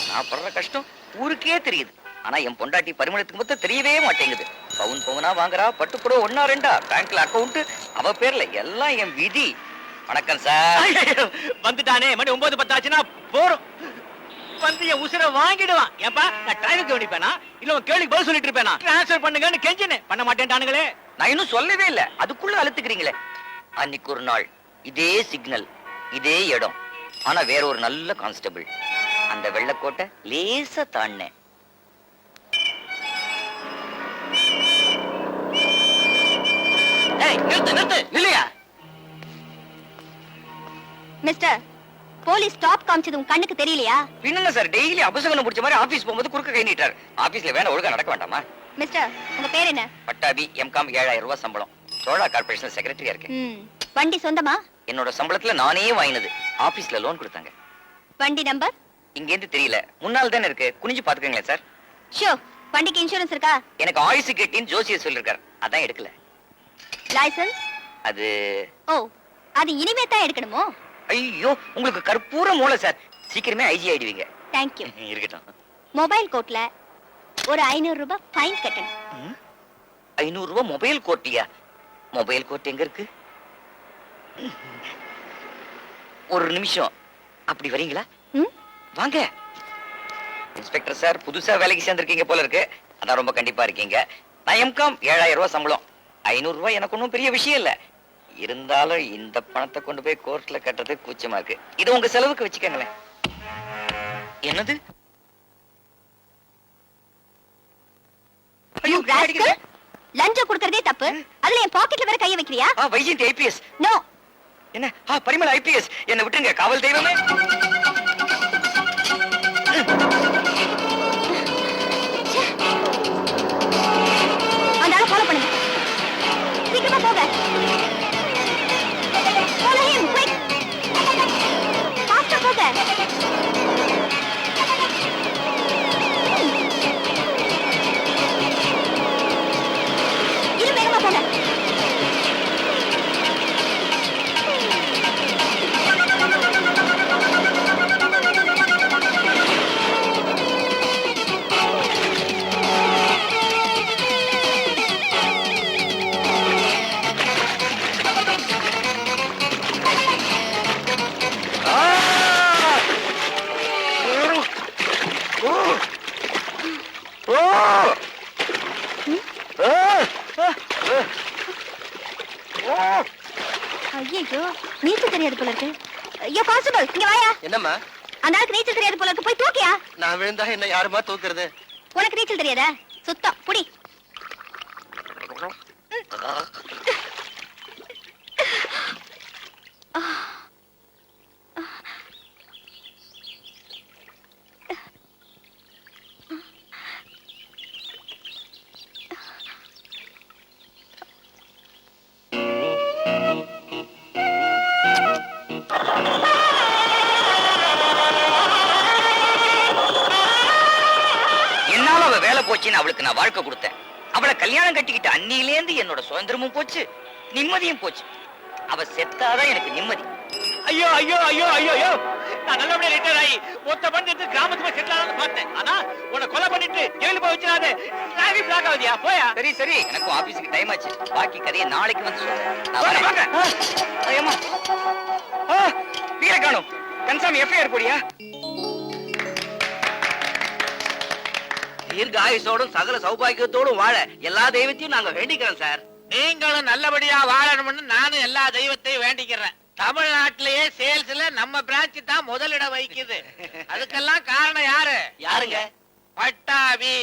நான் படுற கஷ்டம் ஊருக்கே தெரியுது. ஆனா என் பொண்டாட்டி பரிமளத்துக்கு மொத்தம் தெரியவே மாட்டேங்குது. பவுன் பவுனா வாங்குறா, பட்டுப்புடவை 1 2 பேங்க்ல அக்கவுண்ட் அவ பேர்ல, எல்லாம் என் விதி. வணக்கம் சார். வந்துட்டானே, மணி 9:10 ஆச்சுன்னா போறோம். வந்து என் உசுரை வாங்கிடுவான். ஏப்பா, நான் டிரைவர் கவனிப்பேனா இல்ல உன் கேள்விக்கு பதில் சொல்லிட்டு இருப்பேனா? ட்ரான்ஸ்ஃபர் பண்ணுங்கன்னு கெஞ்சினேன், பண்ண மாட்டேன்டானுங்களே. நான் இன்னும் சொல்லவே இல்ல, அதுக்குள்ள அழுத்துக்கிறீங்களே. அன்னைக்கு ஒரு நாள் இதே சிக்னல், இதே இடம், ஆனா வேற ஒரு நல்ல கான்ஸ்டபிள். அந்த வெள்ளக்கோட்டை லேசா தாண்டினேன். ஏய், நிறுத்து நிறுத்து, நில்லையா? மிஸ்டர், போலீஸ் ஸ்டாப் காமிச்சது உங்க கண்ணுக்கு தெரியலையா? பின்ன சார், டெய்லி அபசகனம் பிடிச்ச மாதிரி ஆபீஸ் போகும்போது குறுக்க கை நீட்டார். ஆபீஸ்ல வேணா ஒழுங்கா நடக்க வேண்டாமா? மிஸ்டர், உங்க பேர் என்ன? பட்டாபி, எம்காம், 7000 ரூபாய் சம்பளம். சோழா கார்பரேஷன் செக்ரட்டரியா இருக்கேன். வண்டி சொந்தமா? என்னோட சம்பளத்துல நானே வாங்கினது. ஆபீஸ்ல லோன் கொடுத்தாங்க. வண்டி நம்பர்? இங்க இருந்து தெரியல, முன்னால தானே இருக்கு. குனிஞ்சு பாத்துக்கங்களேன் சார். ஷோ, வண்டிக்கு இன்சூரன்ஸ் இருக்கா? எனக்கு ஆயுசு கேட்டின்னு ஜோசியர் சொல்லிருக்காரு, அதான் எடுக்கல. லைசென்ஸ்? அது ஓ, அது இனிமே தான் எடுக்கணுமோ? ஐயோ, உங்களுக்கு கற்பூர மூளை சார். சீக்கிரமே ஐஜி ஆயிடுவீங்க. தேங்க்யூ. இருக்கட்டும். மொபைல் கோர்ட்ல ஒரு 500 ரூபாய் ஃபைன் கட்டணும். 500 ரூபாய் மொபைல் கோர்ட்டியா? மொபைல் கோர்ட் எங்க இருக்கு? ஒரு நிமிஷம், அப்படி வரீங்களா? ம்? வாங்க. இன்ஸ்பெக்டர் சார், புதுசா வேலைக்கு சேர்ந்திருக்கீங்க போல இருக்கு. அதான் ரொம்ப கண்டிப்பா இருக்கீங்க. நான் எம்காம், 7000 ரூபாய் சம்பளம். 500 ரூபாய் எனக்கு ஒன்றும் பெரிய விஷயம் இல்ல. இருந்தாலும் இந்த பணத்தை கொண்டு போய் கோர்ட்ல கட்டுறது கூச்சமா இருக்கு. இது உங்க செலவுக்கு வச்சுக்கங்களேன். என்னது? ஐயோ, ராஸ்கல், லஞ்சம் கொடுக்கறதே தப்பு. அதுல என் பாக்கெட்ல வேற கைய வைக்கிறியா? வைஜெயந்தி ஐபிஎஸ். நோ. என்ன? பரிமள ஐபிஎஸ். என்ன விட்டுங்க, காவல் தெய்வமே. அந்த ஆளை ஃபாலோ பண்ணுங்க. சீக்கிரமா போங்க. Follow him, quick. Faster போங்க. இன்னும் வேகமா போங்க. ஐயோ, நீச்சல் தெரியாது போல இருக்கு. ஐயோ கான்ஸ்டபிள், இங்க வாயா. என்னம்மா? அந்த ஆளுக்கு நீச்சல் தெரியாது போல இருக்கு, போய் தூக்கியா. நான் விழுந்தா என்ன யாருமா தூக்குறது? உனக்கு நீச்சல் தெரியாதா? சுத்தம் புடி. போச்சுன்னு அவளுக்கு நான் வாழ்க்கை கொடுத்தேன். அவளை கல்யாணம் கட்டிக்கிட்ட அன்னியிலேந்து என்னோட சுதந்திரமும் போச்சு, நிம்மதியும் போச்சு. அவ செத்தாதான் எனக்கு நிம்மதி. ஐயோ ஐயோ ஐயோ ஐயோ ஐயோ, நான் நல்லபடியா ரிட்டையர் ஆகி மொத்த பண்ணிட்டு கிராமத்துக்கு செட்டில் ஆகணும்னு பார்த்தேன். ஆனா உன்னை கொலை பண்ணிட்டு ஜெயிலுக்கு போய் வச்சிடாதே. நாகி பிளாக் ஆகுதியா? போயா. சரி சரி, எனக்கும் ஆபீஸுக்கு டைம் ஆச்சு. பாக்கி கதையை நாளைக்கு வந்து சொல்றேன். நான் வரேன். ஐயம்மா, வீர காணும். கன்சாமி எஃப்ஐஆர் போடியா? தீர்க்க ஆயுசோடும் சகல சௌபாகியத்தோடும் வாழ எல்லா தெய்வத்தையும் நாங்க வேண்டிக்கிறோம் சார். நீங்களும் நல்லபடியா வாழணும்னு நானும் எல்லா தெய்வத்தையும் வேண்டிக்கிறேன். தமிழ்நாட்டிலேயே சேல்ஸ்ல நம்ம பிரான்ச் தான் முதலிடம் வகிக்குது. அதுக்கெல்லாம் காரணம் யாரு? யாருங்க? பட்டாபி.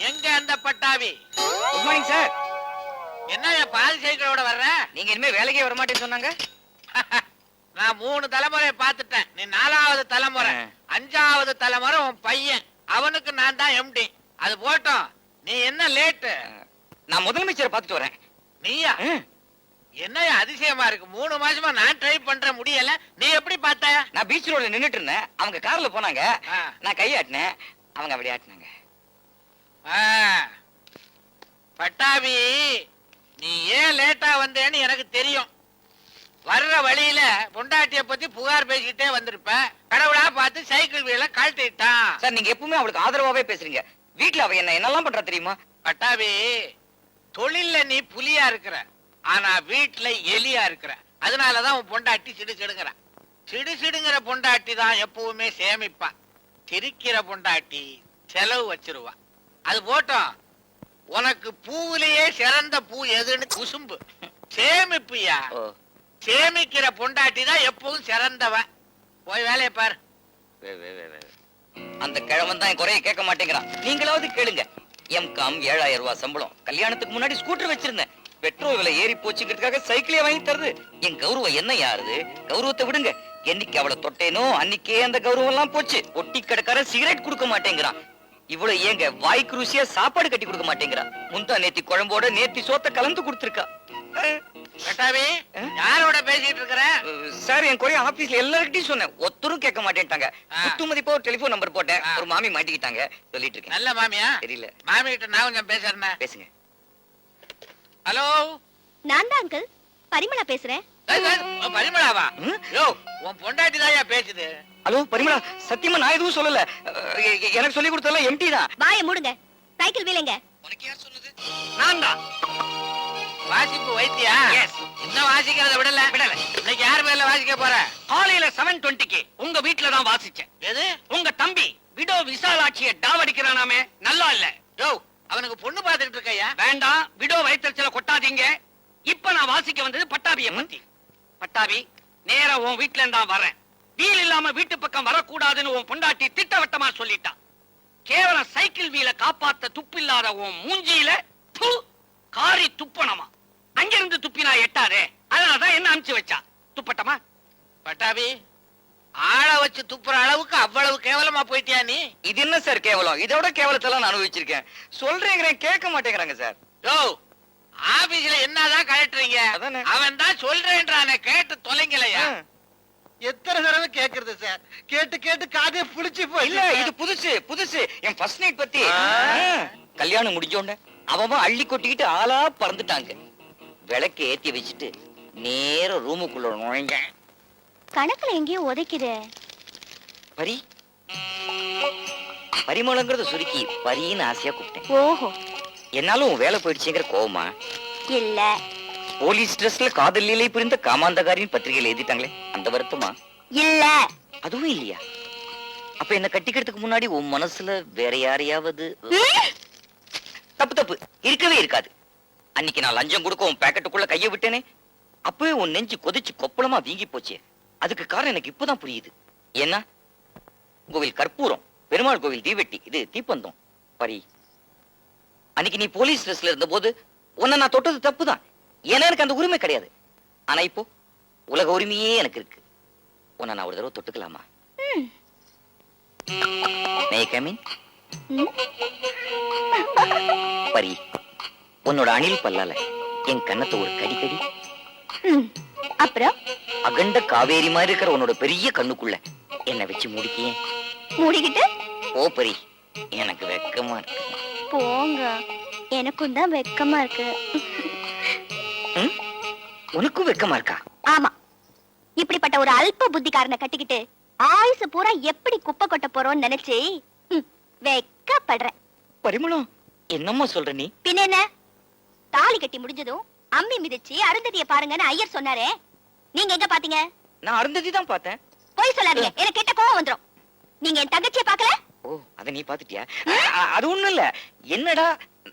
எங்க அந்த பட்டாபி? Good morning sir. என்ன பாதி சைக்கிளோட வர்ற? நீங்க இனிமே வேலைக்கே வர மாட்டேன்னு சொன்னாங்க. நான் 3 தலைமுறை பார்த்துட்டேன். நீ 4வது தலைமுறை. 5வது தலைமுறை உன் பையன். அவனுக்கு நான் தான் எம்டி. அது போட்டோம். நீ என்ன லேட்டு? நான் முதலமைச்சரை பார்த்துட்டு வரேன். நீயா? என்ன அதிசயமா இருக்கு. 3 மாசமா நான் ட்ரை பண்ற முடியல. நீ எப்படி பார்த்த? நான் பீச் ரோட்ல நின்னுட்டு இருந்தேன். அவங்க கார்ல போனாங்க. ஆ. நான் கையாட்டினேன், அவங்க அப்படி ஆட்டினாங்க. ஆ. பட்டாபி, நீ ஏன் லேட்டா வந்தேன்னு எனக்கு தெரியும். வர்ற வழியில பொண்டாட்டிய பத்தி புகார் பேசிக்கிட்டே வந்திருப்ப. கடவுளா பார்த்து சைக்கிள் வீல கழட்டிட்டான். சார், நீங்க எப்பவுமே அவளுக்கு ஆதரவாவே பேசுறீங்க. வீட்டுல அவ என்னெல்லாம் பண்றா தெரியுமா? பட்டாபி, தொழில்ல நீ புலியா இருக்கிற, ஆனா வீட்டுல எலியா இருக்கிற. அதனாலதான் உன் பொண்டாட்டி சிடுசிடுங்கிற. சிடுசிடுங்கிற பொண்டாட்டி தான் எப்பவுமே சேமிப்பா. சிரிக்கிற பொண்டாட்டி செலவு வச்சிருவா. அது போட்டோம். உனக்கு பூவிலேயே சிறந்த பூ எதுன்னு குசும்பு. சேமிப்புயா. ஓ, சேமிக்கிற பொண்டாட்டி தான் எப்பவும் சிறந்தவன். போய் வேலையை பாரு. அந்த கிழவன் தான் என் குறைய கேட்க மாட்டேங்கிறான். நீங்களாவது கேளுங்க. எம்காம் 7000 ரூபாய் சம்பளம். கல்யாணத்துக்கு முன்னாடி ஸ்கூட்டர் வச்சிருந்தேன். பெட்ரோல் விலை ஏறி போச்சுங்கிறதுக்காக சைக்கிளே வாங்கி தருது. என் கௌரவம் என்ன யாருது? கௌரவத்தை விடுங்க. என்னைக்கு அவளை தொட்டேனோ அன்னைக்கே அந்த கௌரவம் எல்லாம் போச்சு. ஒட்டி கடைக்கார சிகரெட் கொடுக்க மாட்டேங்கிறான். இவ்வளவு ஏங்க வாய்க்கு ருசியா சாப்பாடு கட்டி கொடுக்க மாட்டேங்கிறான். முந்தா நேத்தி குழம்போட நேத்தி சோத்த கலந்து கொடுத்திருக்கா. பட்டாபி, யாரோட பேசிட்டு இருக்கிற? சார், என் குறைய ஆபீஸ்ல எல்லார்கிட்டயும் சொன்னேன். ஒருத்தரும் கேட்க மாட்டேன்ட்டாங்க. குத்துமதிப்பா ஒரு டெலிபோன் நம்பர் போட்டேன். ஒரு மாமி மாட்டிக்கிட்டாங்க. சொல்லிட்டு இருக்கேன். நல்ல மாமியா? தெரியல. மாமி கிட்ட நான் கொஞ்சம் பேசுறேன். பேசுங்க. ஹலோ, நான் தான் அங்கிள் பரிமளா பேசுறேன். பரிமளாவா? யோ, உன் பொண்டாட்டி தாயா பேசுது. ஹலோ பரிமளா, சத்தியமா நான் எதுவும் சொல்லல. எனக்கு சொல்லி கொடுத்தல எம்டி தான். வாயை மூடுங்க. சைக்கிள் வீலங்க. உனக்கு யார் சொன்னது? நான் தான். வாசிப்பு வைத்தியா? இன்னும் வாசிக்கிறத விடல. இன்னைக்கு யார் பேர்ல வாசிக்க போற? காலையில 7:20க்கு உங்க வீட்டுல தான் வாசிச்சேன். எது? உங்க தம்பி விடோ விசாலாட்சிய டாவடிக்கிறானாமே, நல்லா இல்ல. யோ, அவனுக்கு பொண்ணு பாத்துக்கிட்டு இருக்கையா? வேண்டாம், விடோ வயிற்றுச்சல கொட்டாதீங்க. இப்ப நான் வாசிக்க வந்தது பட்டாபிய பத்தி. பட்டாபி, நேரா உன் வீட்டுல இருந்தா வரேன். வீல் இல்லாம வீட்டு பக்கம் வரக்கூடாதுன்னு உன் பொண்டாட்டி திட்டவட்டமா சொல்லிட்டான். கேவலம் சைக்கிள் வீல காப்பாத்த துப்பில்லாத உன் மூஞ்சியில காரி துப்பணமா. அங்கிருந்து துப்பினா எட்டாதே. அதனாலதான் என்ன அனுப்பிச்சு வச்சா. துப்பட்டமா? பட்டாபி, ஆள வச்சு துப்புற அளவுக்கு அவ்வளவு கேவலமா போயிட்டியா நீ? இது என்ன சார் கேவலம்? இதோட கேவலத்தெல்லாம் நான் அனுபவிச்சிருக்கேன். சொல்றேங்கிறேன், கேட்க மாட்டேங்கிறாங்க சார். யோ, ஆபீஸ்ல என்னதான் கழட்டுறீங்க? அதானே. அவன் தான் சொல்றேன்றானே, கேட்டு தொலைங்கலையா? எத்தனை தடவை கேக்குறது சார்? கேட்டு கேட்டு காதே புளிச்சு போய். இல்ல, இது புதுசு புதுசு. என் ஃபர்ஸ்ட் நைட் பத்தி. கல்யாணம் முடிஞ்சோண்ட அவன் அள்ளி கொட்டிக்கிட்டு ஆளா பறந்துட்டாங்க. விளக்கு ஏத்தி வச்சுட்டு நேர ரூமுக்குள்ள நுழைஞ்ச. கணக்குல எங்கேயோ உதைக்குது. பரி பரிமளங்கிறத சுருக்கி பரின்னு ஆசையா கூப்பிட்டேன். ஓஹோ, என்னாலும் உன் வேலை போயிடுச்சுங்கிற கோவமா? இல்ல. போலீஸ் ட்ரெஸ்ல காதல் லீலை புரிந்த காமாந்தகாரின் பத்திரிகையில எழுதிட்டாங்களே, அந்த வருத்தமா? இல்ல. அதுவும் இல்லையா? அப்ப என்ன கட்டிக்கிறதுக்கு முன்னாடி உன் மனசுல வேற யாரையாவது? தப்பு தப்பு, இருக்கவே இருக்காது. அன்னைக்கு நான் லஞ்சம் கொடுக்க உன் பேக்கெட்டுக்குள்ள கைய விட்டேனே, அப்பவே உன் நெஞ்சு கொதிச்சு கொப்பளமா வீங்கி போச்சு. அதுக்கு காரணம் எனக்கு இப்பதான் புரியுது. ஏன்னா கோவில் கற்பூரம், பெருமாள் கோவில் தீவெட்டி, இது தீப்பந்தம். பரி, அன்னைக்கு நீ போலீஸ் ட்ரெஸ்ல இருந்த போது உன்னை நான் தொட்டது தப்புதான். ஏன்னா எனக்கு அந்த உரிமை கிடையாது. ஆனா இப்போ உலக உரிமையே எனக்கு இருக்கு. உன்னை நான் ஒரு தடவை தொட்டுக்கலாமா? May I come in? பரி, உன்னோட அணில் பல்லால என் கண்ணத்தை ஒரு கடி கடி. அப்புறம் அகண்ட காவேரி மாதிரி இருக்கிற உன்னோட பெரிய கண்ணுக்குள்ள என்ன வச்சு முடிக்கிய. மூடிக்கிட்டு ஓ பரி, எனக்கு வெக்கமா இருக்கு. போங்க, எனக்கும் தான் வெக்கமா இருக்கு. உனக்கும் வெக்கமா இருக்கா? ஆமா, இப்படிப்பட்ட ஒரு அல்ப புத்திக்காரனை கட்டிக்கிட்டு ஆயுசு பூரா எப்படி குப்பை கொட்ட போறோம்னு நினைச்சு வெக்கப்படுறேன். பரிமளம், என்னம்மா சொல்ற நீ? பின்ன என்ன, தாலி கட்டி முடிஞ்சதும் அம்மி மிதிச்சு அருந்ததிய பாருங்கன்னு ஐயர் சொன்னாரே, நீங்க எங்க பாத்தீங்க? நான் அருந்ததி தான் பார்த்தேன். போய் சொல்லாதீங்க, எனக்கு கெட்ட கோவம் வந்துரும். நீங்க என் தங்கச்சியை பார்க்கல? ஓ, அத நீ பாத்துட்டியா? அது ஒண்ணும் இல்ல. என்னடா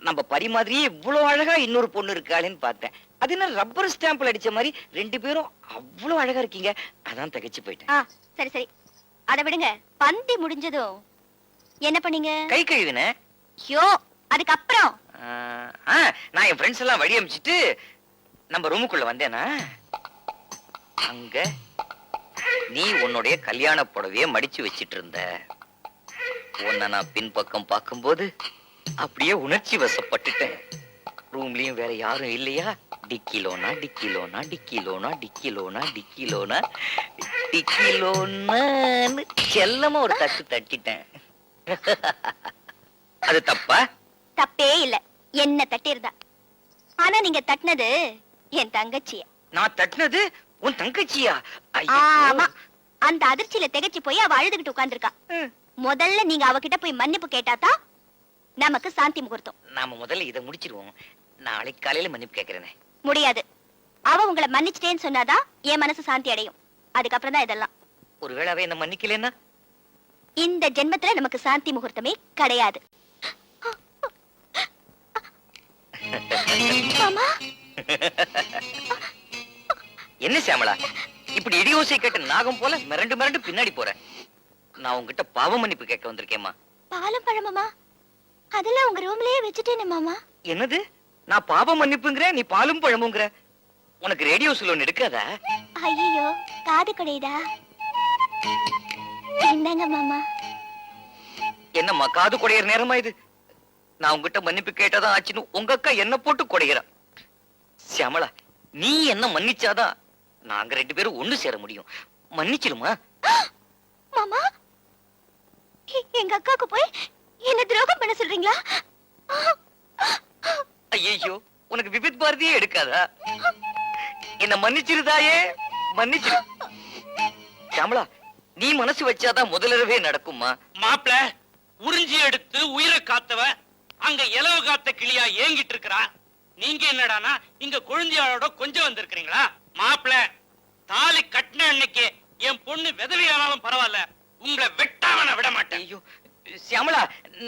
நம்ம பரி மாதிரியே இவ்வளவு அழகா இன்னொரு பொண்ணு இருக்காளேன்னு பார்த்தேன். அது என்ன ரப்பர் ஸ்டாம்பிள் அடிச்ச மாதிரி ரெண்டு பேரும் அவ்வளவு அழகா இருக்கீங்க. அதான் தகச்சு போயிட்டேன். சரி சரி, அத விடுங்க. பந்தி முடிஞ்சதும் என்ன பண்ணீங்க? கை கழுவினேன். ஐயோ, அதுக்கப்புறம் நான் என் ஃப்ரெண்ட்ஸ் எல்லாம் வழி அமிச்சிட்டு நம்ம ரூமுக்குள்ள வந்தேனா, அங்க நீ உன்னுடைய கல்யாண புடவைய மடிச்சு வச்சிட்டு இருந்த. உன்னை நான் பின்பக்கம் பார்க்கும்போது அப்படியே உணர்ச்சி வசப்பட்டுட்டேன். ரூம்லயும் வேற யாரும் இல்லையா? டிக்கிலோனா டிக்கிலோனா டிக்கிலோனா டிக்கிலோனா டிக்கிலோனா டிக்கிலோனான்னு செல்லமா ஒரு தட்டு தட்டிட்டேன். அது தப்பா? தப்பே இல்ல, என்ன தட்டி இருந்தா. ஆனா நீங்க தட்டினது என் தங்கச்சிய. நான் தட்டினது உன் தங்கச்சியா? ஆமா, அந்த அதிர்ச்சியில திகைச்சு போய் அவ அழுதுகிட்டு உட்கார்ந்திருக்கா. முதல்ல நீங்க அவகிட்ட போய் மன்னிப்பு கேட்டாதான் நமக்கு சாந்தி முகூர்த்தம். நாம முதல்ல இதை முடிச்சிருவோம். நாளைக்கு காலையில மன்னிப்பு கேட்கிறேனே. முடியாது. அவ உங்களை மன்னிச்சிட்டேன்னு சொன்னாதான் என் மனசு சாந்தி அடையும். அதுக்கப்புறம் தான் இதெல்லாம். ஒருவேளை அவ என்ன மன்னிக்கலன்னா இந்த ஜென்மத்துல நமக்கு சாந்தி முகூர்த்தமே கிடையாது. மாமா, என்ன சியாமளா, இப்படி இடியோசை கேட்ட நாகம் போல மிரண்டு மிரண்டு பின்னாடி போற? நான் உங்ககிட்ட பாவ மன்னிப்பு கேட்க வந்திருக்கேம்மா. பாலும் பழமாமா? அதெல்லாம் உங்க ரூம்லயே வச்சுட்டேனே மாமா. என்னது? நான் பாவ மன்னிப்புங்கிற, நீ பாலும் பழமுங்கிற? உனக்கு ரேடியோ சலூன் எடுக்காதா? ஐயோ, காது கடையுதா? என்னங்க மாமா? என்னம்மா காது குடையிற நேரமா இது? நான் உங்ககிட்ட மன்னிப்பு கேட்டதான் ஆச்சுன்னு உங்க அக்கா என்ன போட்டு குடையிற. சியாமளா, நீ என்ன மன்னிச்சாதான் நாங்க ரெண்டு பேரும் ஒண்ணு சேர முடியும். மன்னிச்சிருமா? மாமா, எங்க அக்காக்கு போய் என்ன துரோகம் பண்ண சொல்றீங்களா? ஐயோ, உனக்கு விபித் பாரதியே எடுக்காதா? என்ன மன்னிச்சிருதாயே, மன்னிச்சிரு. சியாமளா, நீ மனசு வச்சாதான் முதலவே நடக்குமா? மாப்பிள, உறிஞ்சி எடுத்து உயிரை காத்தவ அங்க இலவு காத்த கிளியா ஏங்கிட்டு இருக்கிறா. நீங்க என்னடானா இங்க குழந்தையாளோட கொஞ்சம் வந்திருக்கிறீங்களா? மாப்பிள, தாலி கட்டின அன்னைக்கு என் பொண்ணு விதவையானாலும் பரவாயில்ல, உங்களை வெட்டாம விட மாட்டேன். ஐயோ சியாமளா,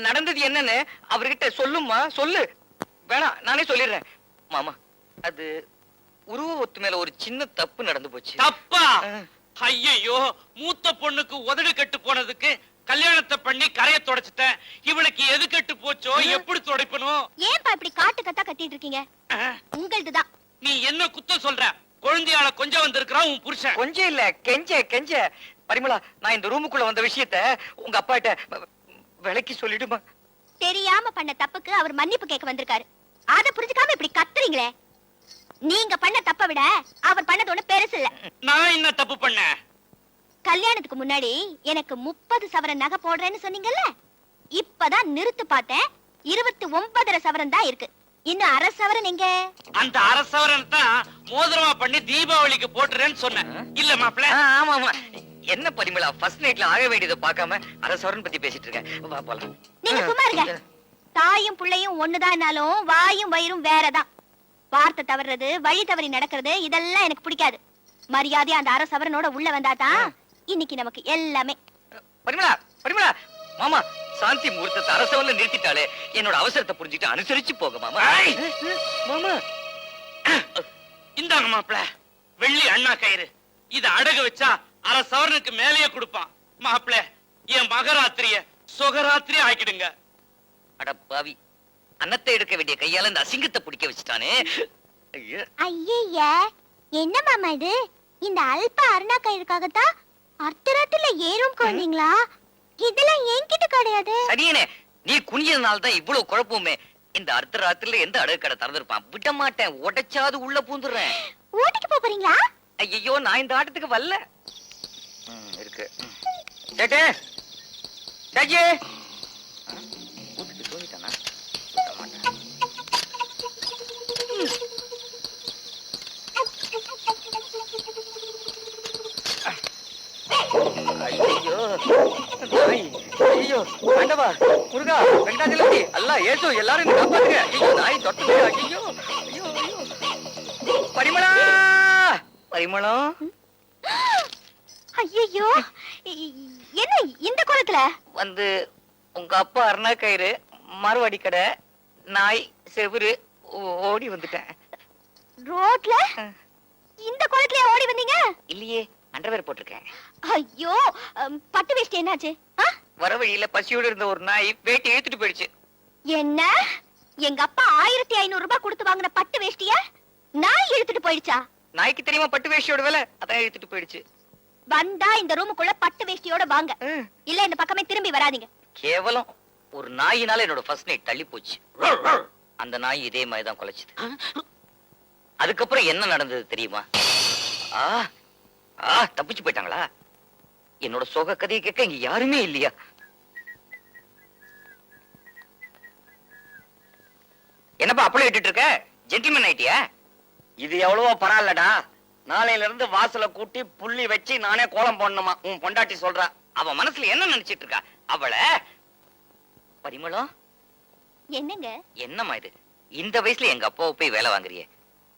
நடந்தது என்னன்னு அவர்கிட்ட சொல்லுமா, சொல்லு. வேணாம், நானே சொல்லிடுறேன். மாமா, அது உருவ ஒத்து மேல ஒரு சின்ன தப்பு நடந்து போச்சு. தப்பா? ஐயோ, மூத்த பொண்ணுக்கு உதடு கட்டு போனதுக்கு கல்யாணத்தை பண்ணி கரையை தொடச்சிட்டேன். இவளுக்கு எது கட்டு போச்சோ, எப்படி துடைப்பணும்? ஏன்பா இப்படி காட்டு கத்தா கத்திட்டு இருக்கீங்க? உங்களுதுதான். நீ என்ன குத்தம் சொல்ற? குழந்தையால கொஞ்சம் வந்திருக்கிறான் உன் புருஷன். கொஞ்சம் இல்ல, கெஞ்ச கெஞ்ச. பரிமளா, நான் இந்த ரூமுக்குள்ள வந்த விஷயத்த உங்க அப்பாட்ட விலைக்கு சொல்லிடுமா? தெரியாம பண்ண தப்புக்கு அவர் மன்னிப்பு கேட்க வந்திருக்காரு. அத புரிஞ்சுக்காம இப்படி கத்துறீங்களே. நீங்க பண்ண தப்ப விட அவர் பண்ணது ஒண்ணு பெருசு இல்ல. நான் என்ன தப்பு பண்ண? கல்யாணத்துக்கு முன்னாடி எனக்கு 30 சவரன் நகை போடுறேன்னு சொன்னீங்கல்ல, இப்பதான் நிறுத்து பார்த்தேன், 29.5 சவரன் தான் இருக்கு. இன்னும் 1/2 சவரன் எங்க? அந்த 1/2 சவரன் தான் மோதிரமா பண்ணி தீபாவளிக்கு போட்டுறேன்னு சொன்னேன் இல்ல மாப்பிள்ள? ஆமா ஆமா. என்ன பரிமளா, ஃபர்ஸ்ட் நைட்ல ஆக வேண்டியதை பார்க்காம அரசவரன் பத்தி பேசிட்டு இருக்கேன். வா போலாம். நீங்க சும்மா இருங்க. தாயும் புள்ளையும் ஒண்ணுதான்னாலும் வாயும் வயிறும் வேறதான். வார்த்தை தவறுறது, வழி தவறி நடக்கிறது, இதெல்லாம் எனக்கு பிடிக்காது. மரியாதையா அந்த 1/2 சவரனோட உள்ள வந்தாதான் இன்னைக்கு நமக்கு எல்லாமே. பரிமளா, பரிமளா, மாமா சாந்தி முகூர்த்தத்தை அரசவன்ல நிறுத்திட்டாலே. என்னோட அவசரத்தை புரிஞ்சுட்டு அனுசரிச்சு போக மாமா. மாமா, இந்தாங்க மாப்பிள்ள, வெள்ளி அண்ணா கயிறு. இத அடகு வச்சா 1/2 சவரனுக்கு மேலேயே கொடுப்பான். மாப்பிள்ள, என் மகராத்திரிய சுகராத்திரி ஆக்கிடுங்க. அட பாவி, அன்னத்தை எடுக்க வேண்டிய கையால இந்த அசிங்கத்தை பிடிக்க வச்சுட்டானே. ஐயோ, ஐயா, என்ன மாமா இது? இந்த அல்ப அருணா கயிறுக்காகத்தான் அர்த்தராத்திரில ஏறும் குழந்தீங்களா? இதெல்லாம் என்கிட்ட கிடையாது. சரியனே, நீ குனியதுனால தான் இவ்வளவு குழப்பமே. இந்த அர்த்தராத்திரில எந்த அடகு கடை திறந்திருப்பான்? விட மாட்டேன், உடைச்சாது உள்ள பூந்துடுறேன். ஊட்டிக்கு போறீங்களா? ஐயோ, நான் இந்த ஆட்டத்துக்கு வரல. இருக்கு சேட்டே, சேஜி. ஊட்டுக்கு தூங்கிட்டானா? ஐயோ ஆண்டவா முருகா வெங்கடாஜலபதி எல்லாம் ஏசு எல்லாரும் என்ன காப்பாத்துங்க ஐயோ நாய் தொட்டு ஐயோ ஐயோ ஐயோ பரிமளா பரிமளம் ஐயோ என்ன இந்த கோலத்துல? வந்து உங்க அப்பா அருணா கயிறு மறுவடி கடை நாய் செவுரு ஓடி வந்துட்டேன். ரோட்ல இந்த கோலத்துல ஓடி வந்தீங்க? இல்லையே அண்டர்வேர் போட்டிருக்கேன். ஐயோ பட்டு வேஷ்டி என்னாச்சு? வர வழியில பசியோடு இருந்த ஒரு நாய் வேட்டி ஏத்துட்டு போயிடுச்சு. என்ன எங்க அப்பா 1500 ரூபாய் கொடுத்து வாங்கின பட்டு வேஷ்டிய நாய் இழுத்துட்டு போயிடுச்சா? நாய்க்கு தெரியுமா பட்டு வேஷ்டியோட விலை? அதான் இழுத்துட்டு போயிடுச்சு. வந்தா இந்த ரூமுக்குள்ள பட்டு வேஷ்டியோட வாங்க, இல்ல இந்த பக்கமே திரும்பி வராதீங்க. கேவலம் ஒரு நாயினால என்னோட ஃபர்ஸ்ட் நைட் தள்ளி போச்சு. அந்த நாய் இதே மாதிரி தான் குலைச்சுது. அதுக்கப்புறம் என்ன நடந்தது தெரியுமா? ஆ ஆ தப்பிச்சு போயிட்டாங்களா? என்னோட சோக கதையை கேட்க இங்க யாருமே இல்லையா? என்னப்பா அப்பளம் இட்டுட்டு இருக்க? ஜென்டில்மேன் ஆயிட்டியா? இது எவ்வளவோ பரவாயில்லடா. நாளையில இருந்து வாசல கூட்டி புள்ளி வச்சு நானே கோலம் போடணுமா? உன் பொண்டாட்டி சொல்றா. அவ மனசுல என்ன நினைச்சிட்டு இருக்கா? அவளை பரிமளம் என்னங்க என்னம்மா இது? இந்த வயசுல எங்க அப்பாவை போய் வேலை வாங்குறியே,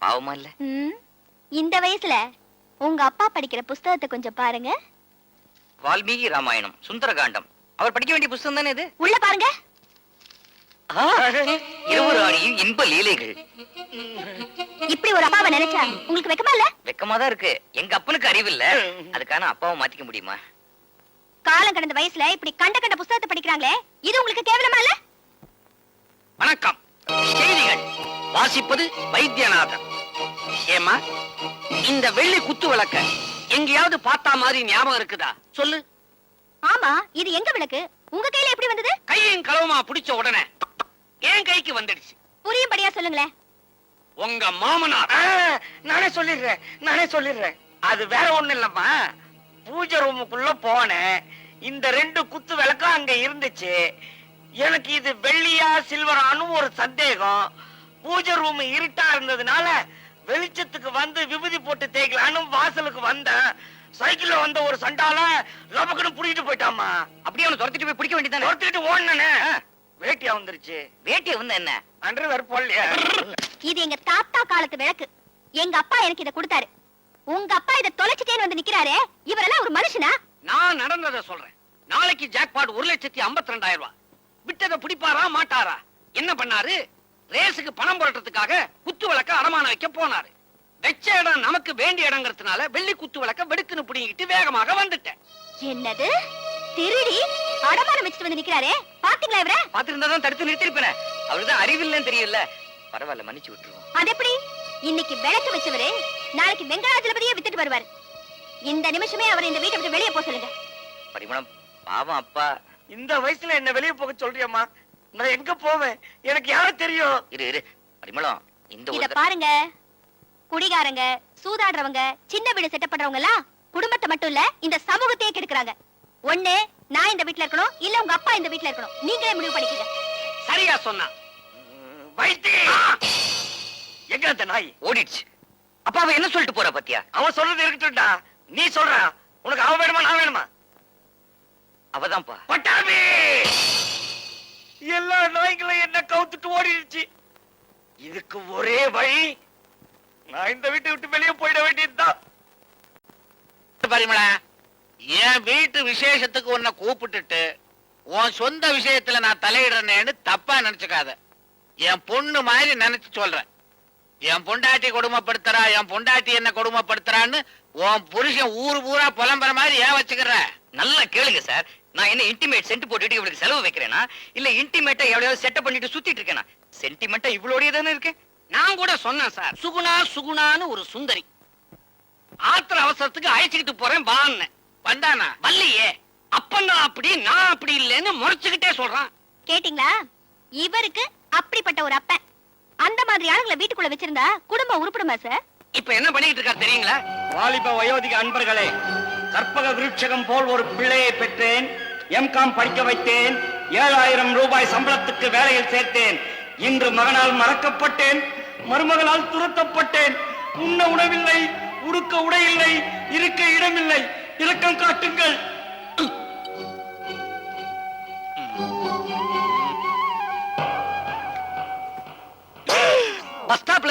பாவமா இல்ல? இந்த வயசுல உங்க அப்பா படிக்கிற புஸ்தகத்தை கொஞ்சம் பாருங்க. வால்மீகி ராமாயணம், சுந்தரகாண்டம். அவர் படிக்க வேண்டிய புஸ்தகம் தானே இது? உள்ள பாருங்க. இருவராணியின் இன்ப லீலைகள். இப்படி ஒரு அப்பாவை நினைச்சா உங்களுக்கு வெக்கமா இல்ல? வெக்கமாதான் இருக்கு. எங்க அப்பனுக்கு அறிவு இல்ல, அதுக்கான அப்பாவை மாத்திக்க முடியுமா? காலம் கடந்த வயசுல இப்படி கண்ட கண்ட புஸ்தகத்தை படிக்கிறாங்களே, இது உங்களுக்கு கேவலமா இல்ல? வணக்கம். செய்திகள் வாசிப்பது வைத்தியநாதன். ஏமா இந்த வெள்ளி குத்து விளக்க எங்கேயாவது பார்த்தா மாதிரி ஞாபகம் இருக்குதா? சொல்லு. ஆமா, இது எங்க விளக்கு? உங்க கையில எப்படி வந்தது? கையும் களவுமா பிடிச்ச உடனே என் கைக்கு வந்துடுச்சு. புரியும்படியா சொல்லுங்களேன். உங்க மாமனார். நானே சொல்லிடுறேன். அது வேற ஒண்ணு இல்லம்மா. பூஜை ரூமுக்குள்ள போனேன். இந்த 2 குத்து விளக்கம் அங்க இருந்துச்சு. எனக்கு இது வெள்ளியா சில்வரான்னு ஒரு சந்தேகம். பூஜை ரூம் இருட்டா இருந்ததுனால வெளிச்சத்துக்கு வந்து விபூதி போட்டு தேய்க்கலான்னு வாசலுக்கு வந்தேன். சைக்கிள்ல வந்த ஒரு சண்டால லபக்குன்னு புடிக்கிட்டு போயிட்டாமா. அப்படியே அவனை துரத்திட்டு போய் பிடிக்க வேண்டியதானே? துரத்திட்டு ஓடுனே. வேட்டியா வந்துருச்சு. வேட்டியை வந்து என்ன அண்டர்வேர் போடலையா? இது எங்க தாத்தா காலத்து விளக்கு. எங்க அப்பா எனக்கு இத கொடுத்தாரு. உங்க அப்பா இத தொலைச்சிட்டேன்னு வந்து நிக்கிறாரே, இவரெல்லாம் ஒரு மனுஷனா? நான் நடந்ததை சொல்றேன். நாளைக்கு ஜாக்பாட் 1,52,000 ரூபாய். விட்டதை பிடிப்பாரா மாட்டாரா? என்ன பண்ணாரு? ரேஸுக்கு பணம் புரட்டுறதுக்காக குத்து விளக்க அடமானம் வைக்க போனாரு. வெச்ச இடம் நமக்கு வேண்டிய இடங்கிறதுனால வெள்ளி குத்து விளக்க வெடுக்குன்னு பிடிங்கிட்டு வேகமாக வந்துட்டேன். என்னது? திருடி அடமானம் வச்சுட்டு வந்து நிக்கிறாரே, பாத்தீங்களா இவர? பாத்துருந்தாதான் தடுத்து நிறுத்திருப்பேன். அவருதான் அறிவில்லைன்னு தெரியல. பரவாயில்ல, மன்னிச்சு விட்டுருவோம். அது எப்படி? இன்னைக்கு விளக்கு வச்சவரு நாளைக்கு வெங்கடாஜலபதியே வித்துட்டு வருவாரு. இந்த நிமிஷமே அவரை இந்த வீட்டை விட்டு வெளியே போக சொல்லுங்க. பரிமளம் பாவம் அப்பா. இந்த வயசுல என்ன வெளியே போக சொல்றியம்மா? நான் எங்க போவேன்? எனக்கு யாரு தெரியும்? இரு பரிமளம், இந்த இத பாருங்க. குடிகாரங்க, சூதாடுறவங்க, சின்ன வீடு செட்டப் பண்றவங்க எல்லாம் குடும்பத்தை மட்டும் இல்ல இந்த சமூகத்தையே கெடுக்குறாங்க. ஒண்ணு நான் இந்த வீட்ல இருக்கணும், இல்ல உங்க அப்பா இந்த வீட்ல இருக்கணும். நீங்களே முடிவு பண்ணிக்கங்க. சரியா சொன்னா. வைத்திய எங்க அந்த நாய் ஓடிடுச்சு. அப்பா அவன் என்ன சொல்லிட்டு போற பத்தியா? அவன் சொல்றது இருக்கட்டும்டா. நீ சொல்ற, உனக்கு அவன் வேணுமா நான் வேணுமா? அவதான்ப்பா. பட்டாபி எல்லா நாய்களும் என்ன கவுத்துட்டு ஓடிடுச்சு. இதுக்கு ஒரே வழி, நான் இந்த வீட்டை விட்டு வெளியே போயிட வேண்டியதுதான். பரிமளா, என் வீட்டு விசேஷத்துக்கு உன்னை கூப்பிட்டுட்டு உன் சொந்த விஷயத்துல நான் தலையிடுறேன்னு தப்பா நினைச்சுக்காத. என் பொண்ணு மாதிரி நினைச்சு சொல்றேன். என் பொண்டாட்டி கொடுமைப்படுத்துறா, என் பொண்டாட்டி என்ன கொடுமைப்படுத்துறான்னு உன் புருஷன் ஊரு பூரா புலம்புற மாதிரி ஏன் வச்சுக்கிற? நல்லா கேளுங்க சார். நான் என்ன இன்டிமேட் சென்ட் போட்டுட்டு இவளுக்கு செலவு வைக்கிறேனா, இல்ல இன்டிமேட்டா எவ்வளவு செட்டப் பண்ணிட்டு சுத்திட்டு இருக்கேனா? சென்டிமெண்டா இவ்வளோடய தானே இருக்கேன். நான் கூட சொன்னேன் சார். சுகுணான்னு ஒரு சுந்தரி. ஆத்திர அவசரத்துக்கு அழைச்சுக்கிட்டு போறேன் வான்னு வந்தானா? வல்லையே. அப்ப நான் அப்படி இல்லைன்னு முறைச்சுக்கிட்டே சொல்றான். கேட்டீங்களா? இவருக்கு அப்படிப்பட்ட ஒரு அப்பன். அந்த மாதிரி ஆளுங்களை வீட்டுக்குள்ள வச்சிருந்தா குடும்பம் உருப்படுமா சார்? இப்ப என்ன பண்ணிட்டு இருக்கா தெரியுங்களா? வாலிப வயோதிக அன்பர்களே, கற்பக விருட்சகம் போல் ஒரு பிள்ளையை பெற்றேன். எம்காம் படிக்க வைத்தேன். 7000 ரூபாய் சம்பளத்துக்கு வேலையில் சேர்த்தேன். இன்று மகனால் மறக்கப்பட்டேன், மருமகளால் துரத்தப்பட்டேன். உண்ண உணவில்லை, உடுக்க உடை இல்லை, இருக்க இடமில்லை. இரக்கம் காட்டுங்கள்.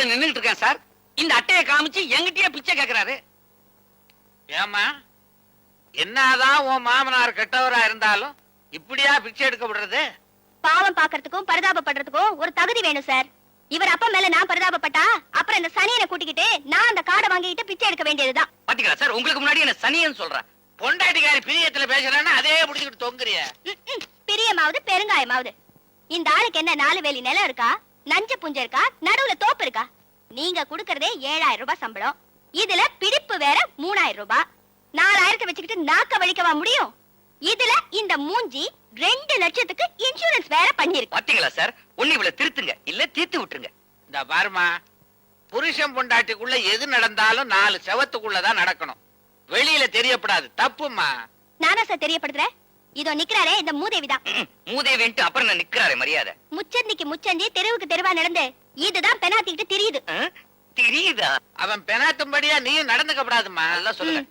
நின்னுட்டு இருக்கேன் சார். இந்த அட்டையை காமிச்சு என்கிட்டயே பிச்சை கேக்குறாரு. ஏமா என்னதான் உன் மாமனார் கெட்டவரா இருந்தாலும் இப்படியா பிச்சை எடுக்க விடுறது? பாவம் பாக்குறதுக்கும் பரிதாபப்படுறதுக்கும் ஒரு தகுதி வேணும் சார். இவர் அப்பா மேல நான் பரிதாபப்பட்டா அப்புறம் இந்த சனியனை கூட்டிக்கிட்டு நான் அந்த காடை வாங்கிட்டு பிச்சை எடுக்க வேண்டியதுதான். பாத்தீங்களா சார், உங்களுக்கு முன்னாடி என்ன சனியன்னு சொல்றேன். பொண்டாட்டிக்காரி பிரியத்துல பேசுறான்னா அதே புடிச்சுக்கிட்டு தொங்குறிய. பிரியமாவது பெருங்காயமாவது. இந்த ஆளுக்கு என்ன 4 வேலி நிலம் இருக்கா, நஞ்ச புஞ்ச இருக்கா, நடுவுல தோப்பு இருக்கா? நீங்க குடுக்கறதே 7000 ரூபாய் சம்பளம். இதுல பிடிப்பு வேற 3000 ரூபாய். 4000 வச்சுக்கிட்டு நாக்க வலிக்கவா முடியும்? இதுல இந்த மூஞ்சி 2 லட்சத்துக்கு இன்சூரன்ஸ் வேற பண்ணிருக்கு. பாத்தீங்களா சார், ஒண்ணு இவ்வளவு திருத்துங்க, இல்ல தீர்த்து விட்டுருங்க. இந்த பாருமா, புருஷன் பொண்டாட்டிக்குள்ள எது நடந்தாலும் 4 செவத்துக்குள்ளதான் நடக்கணும். வெளியில தெரியப்படாது. தப்புமா. நானா சார் தெரியப்படுத்துறேன்? இதோ நிக்கிறாரே இந்த மூதேவிதான். மூதேவின்ட்டு அப்புறம் நான் நிக்கிறாரு மரியாதை. முச்சந்திக்கு முச்சந்தி தெருவுக்கு தெருவா நடந்து இதுதான் பெனாத்திக்கிட்டு தெரியுது. தெரியுதா? அவன் பெனாத்தும்படியா நீயும் நடந்துக்கப்படாதுமா. நல்லா சொல்லுங்க.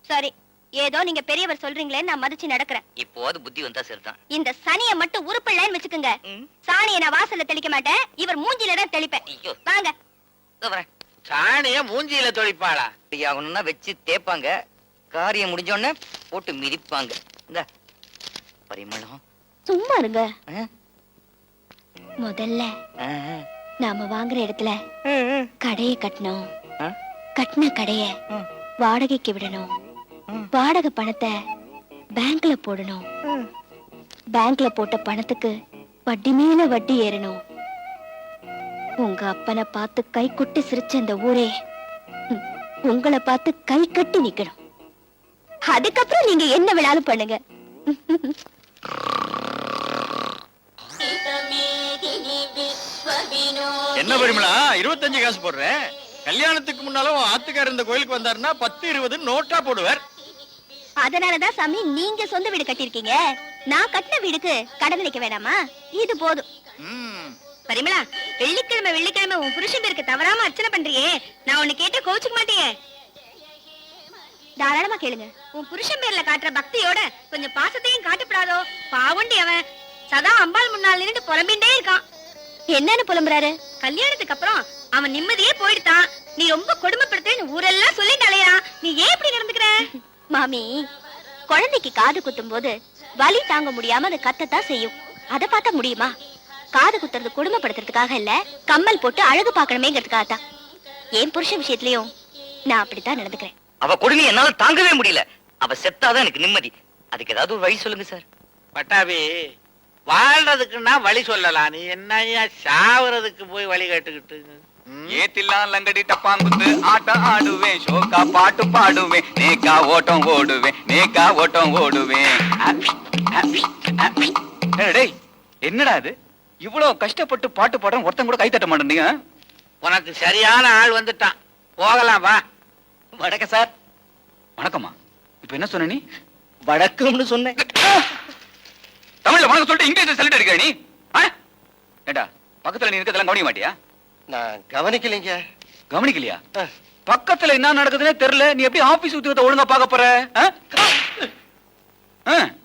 சரி, ஏதோ நீங்க பெரியவர் சொல்றீங்களே நான் மதிச்சு நடக்கிறேன். இப்போது புத்தி வந்தா சரிதான். இந்த சனிய மட்டும் உருப்பிடலன்னு வச்சுக்கோங்க. சாணியை நான் வாசல்ல தெளிக்க மாட்டேன், இவர் மூஞ்சில தான் தெளிப்பேன். ஐயோ. வாங்க. இதோ வரேன். சாணிய மூஞ்சியில தொழிப்பாளா? ஆகணும்னா வச்சு தேப்பாங்க, காரியம் முடிஞ்ச உடனே போட்டு மிதிப்பாங்க. இந்த பரிமளம். சும்மா இருங்க. ஆ? முதல்ல ஆ, நாம வாங்குற இடத்துல கடையை கட்டணும். ஆ? கட்டின கடைய ஆ. வாடகைக்கு விடணும். வாடகை பணத்தை பேங்க்ல போடணும். பேங்க்ல போட்ட பணத்துக்கு வட்டி மேல வட்டி ஏறணும். உங்க அப்பனை பார்த்து கை கொட்டி சிரிச்ச அந்த ஊரே உங்களை பார்த்து கை கட்டி நிக்கணும். அதுக்கப்புறம் நீங்க என்ன வேணாலும் பண்ணுங்க. என்ன பரிமளா 25 காசு போடுற? கல்யாணத்துக்கு முன்னாலும் ஆத்துக்காரர் இந்த கோயிலுக்கு வந்தாருன்னா 10 20 நோட்டா போடுவார். அதனாலதான் சாமி நீங்க சொந்த வீடு கட்டிருக்கீங்க. நான் கட்டின வீடுக்கு கடன் வைக்க வேணாமா? இது போதும். ம். பரிமளா, வெள்ளிக்கிழமை உன் புருஷன் பேருக்கு தவறாம அர்ச்சனை பண்றியே, நான் உன்னை கேட்ட கோச்சுக்க மாட்டியே? தாராளமா கேளுங்க. உன் புருஷன் பேர்ல காட்டுற பக்தியோட கொஞ்சம் பாசத்தையும் காட்டப்படாதோ? பாவண்டி அவன் சதா அம்பாள் முன்னால் நின்று புலம்பிண்டே இருக்கான். என்னன்னு புலம்புறாரு? கல்யாணத்துக்கு அப்புறம் அவன் நிம்மதியே போயிடுதான். நீ ரொம்ப கொடுமைப்படுத்துன்னு ஊரெல்லாம் சொல்லிட்டு அலையறான். நீ ஏன் இப்படி நடந்துக்கிற? மாமி, குழந்தைக்கு காது குத்தும் போது வலி தாங்க முடியாம அது கத்தத்தான் செய்யும். அதை பார்க்க முடியுமா? காது குத்துறது கொடுமைப்படுத்துறதுக்காக இல்ல, கம்மல் போட்டு அழகு பார்க்கணுமேங்கிறதுக்காக தான். என் புருஷன் விஷயத்திலயும் நான் அப்படித்தான் நடந்துக்கிறேன். அவ கொடுமை என்னால தாங்கவே முடியல. அவ செத்தாதான் எனக்கு நிம்மதி. அதுக்கு ஏதாவது ஒரு வழி சொல்லுங்க சார். பட்டாபி, வாழ்றதுக்குன்னா வழி சொல்லலாம். நீ என்னையா சாவறதுக்கு போய் வழி கேட்டுக்கிட்டு? ஏத்தில்லாம் லங்கடி டப்பாங்குத்து ஆட்டம் ஆடுவேன், ஷோக்கா பாட்டு பாடுவேன், நேக்கா ஓட்டம் ஓடுவேன், நேக்கா ஓட்டம் ஓடுவேன். டேய், என்னடா இது? இவ்வளவு கஷ்டப்பட்டு பாட்டு பாடுறோம், ஒருத்தன் கூட கை தட்ட மாட்டேங்க. உனக்கு சரியான ஆள் வந்துட்டான். போகலாம் வா. வணக்கம் சார். வணக்கம்மா. இப்ப என்ன சொன்ன நீ? வணக்கம்னு சொன்னேன். தமிழ்ல வணக்கம் சொல்லிட்டு இங்கிலீஷ்ல சொல்லிட்டு இருக்க நீ? ஏடா, பக்கத்துல நீ இருக்கதெல்லாம் கவனிக்க மாட்டியா? நான் கவனிக்கலைங்க. கவனிக்கலையா? பக்கத்துல என்ன நடக்குதுன்னே தெரியல, நீ எப்படி ஆபீஸ் உத்தியோகத்தை ஒழுங்கா பார்க்க போற?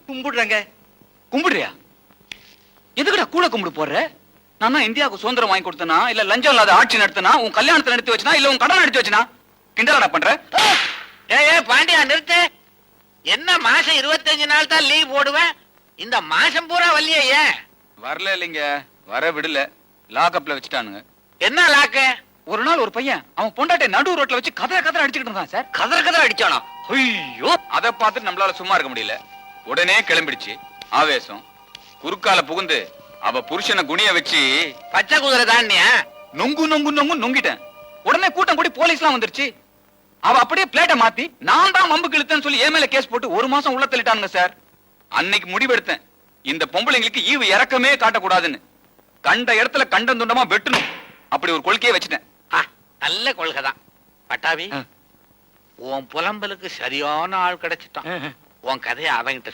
கும்பிடுறேங்க. கும்பிடுறியா? எதுக்குடா கூட கும்பிடு போடுற? நான் தான் இந்தியாவுக்கு சுதந்திரம் வாங்கி கொடுத்தனா, இல்ல லஞ்சம் இல்லாத ஆட்சி நடத்தினா, உன் கல்யாணத்தை நடத்தி வச்சனா, இல்ல உன் கடன் நடத்தி வச்சனா? கிண்டலடா பண்ற? ஏ பாண்டியா, நிறுத்து. என்ன மாசம் 25 நாள் தான் லீவ் போடுவேன், இந்த மாசம் பூரா வல்லியே ஏன்? வரல இல்லைங்க, வர விடல, லாக்அப்ல வச்சுட்டானுங்க. என்ன லாக்கு? ஒரு நாள் ஒரு பையன் அவன் பொண்டாட்டை நடு ரோட்ல வச்சு கதற அடிச்சுக்கிட்டு இருந்தான் சார். கதற அடிச்சானா? ஐயோ, அதை பார்த்துட்டு நம்மளால சும்மா இருக்க முடியல. உடனே கிளம்பிடுச்சு ஆவேசம். குறுக்கால புகுந்து அவ புருஷனை குனிய வச்சு பச்சை குதிரை தாண்டியா? நொங்கு நொங்கு நொங்கு நொங்கிட்டேன். உடனே கூட்டம் கூடி போலீஸ்லாம் வந்துருச்சு. அவ அப்படியே பிளேட்டை மாத்தி நான் தான் வம்பு கிழித்தேன்னு சொல்லி என் மேல கேஸ் போட்டு 1 மாசம் உள்ள தள்ளிட்டானுங்க சார். அன்னைக்கு முடிவெடுத்தேன், இந்த பொம்பளைங்களுக்கு ஈவு இறக்கமே காட்டக்கூடாதுன்னு. கண்ட இடத்துல கண்டம் துண்டமா வெட்டணும், அப்படி ஒரு கொள்கையை வச்சுட்டேன். நல்ல கொள்கைதான். பட்டாபி, உன் புலம்பலுக்கு சரியான ஆள் கிடைச்சிட்டான். உன் கதையை அவங்கிட்ட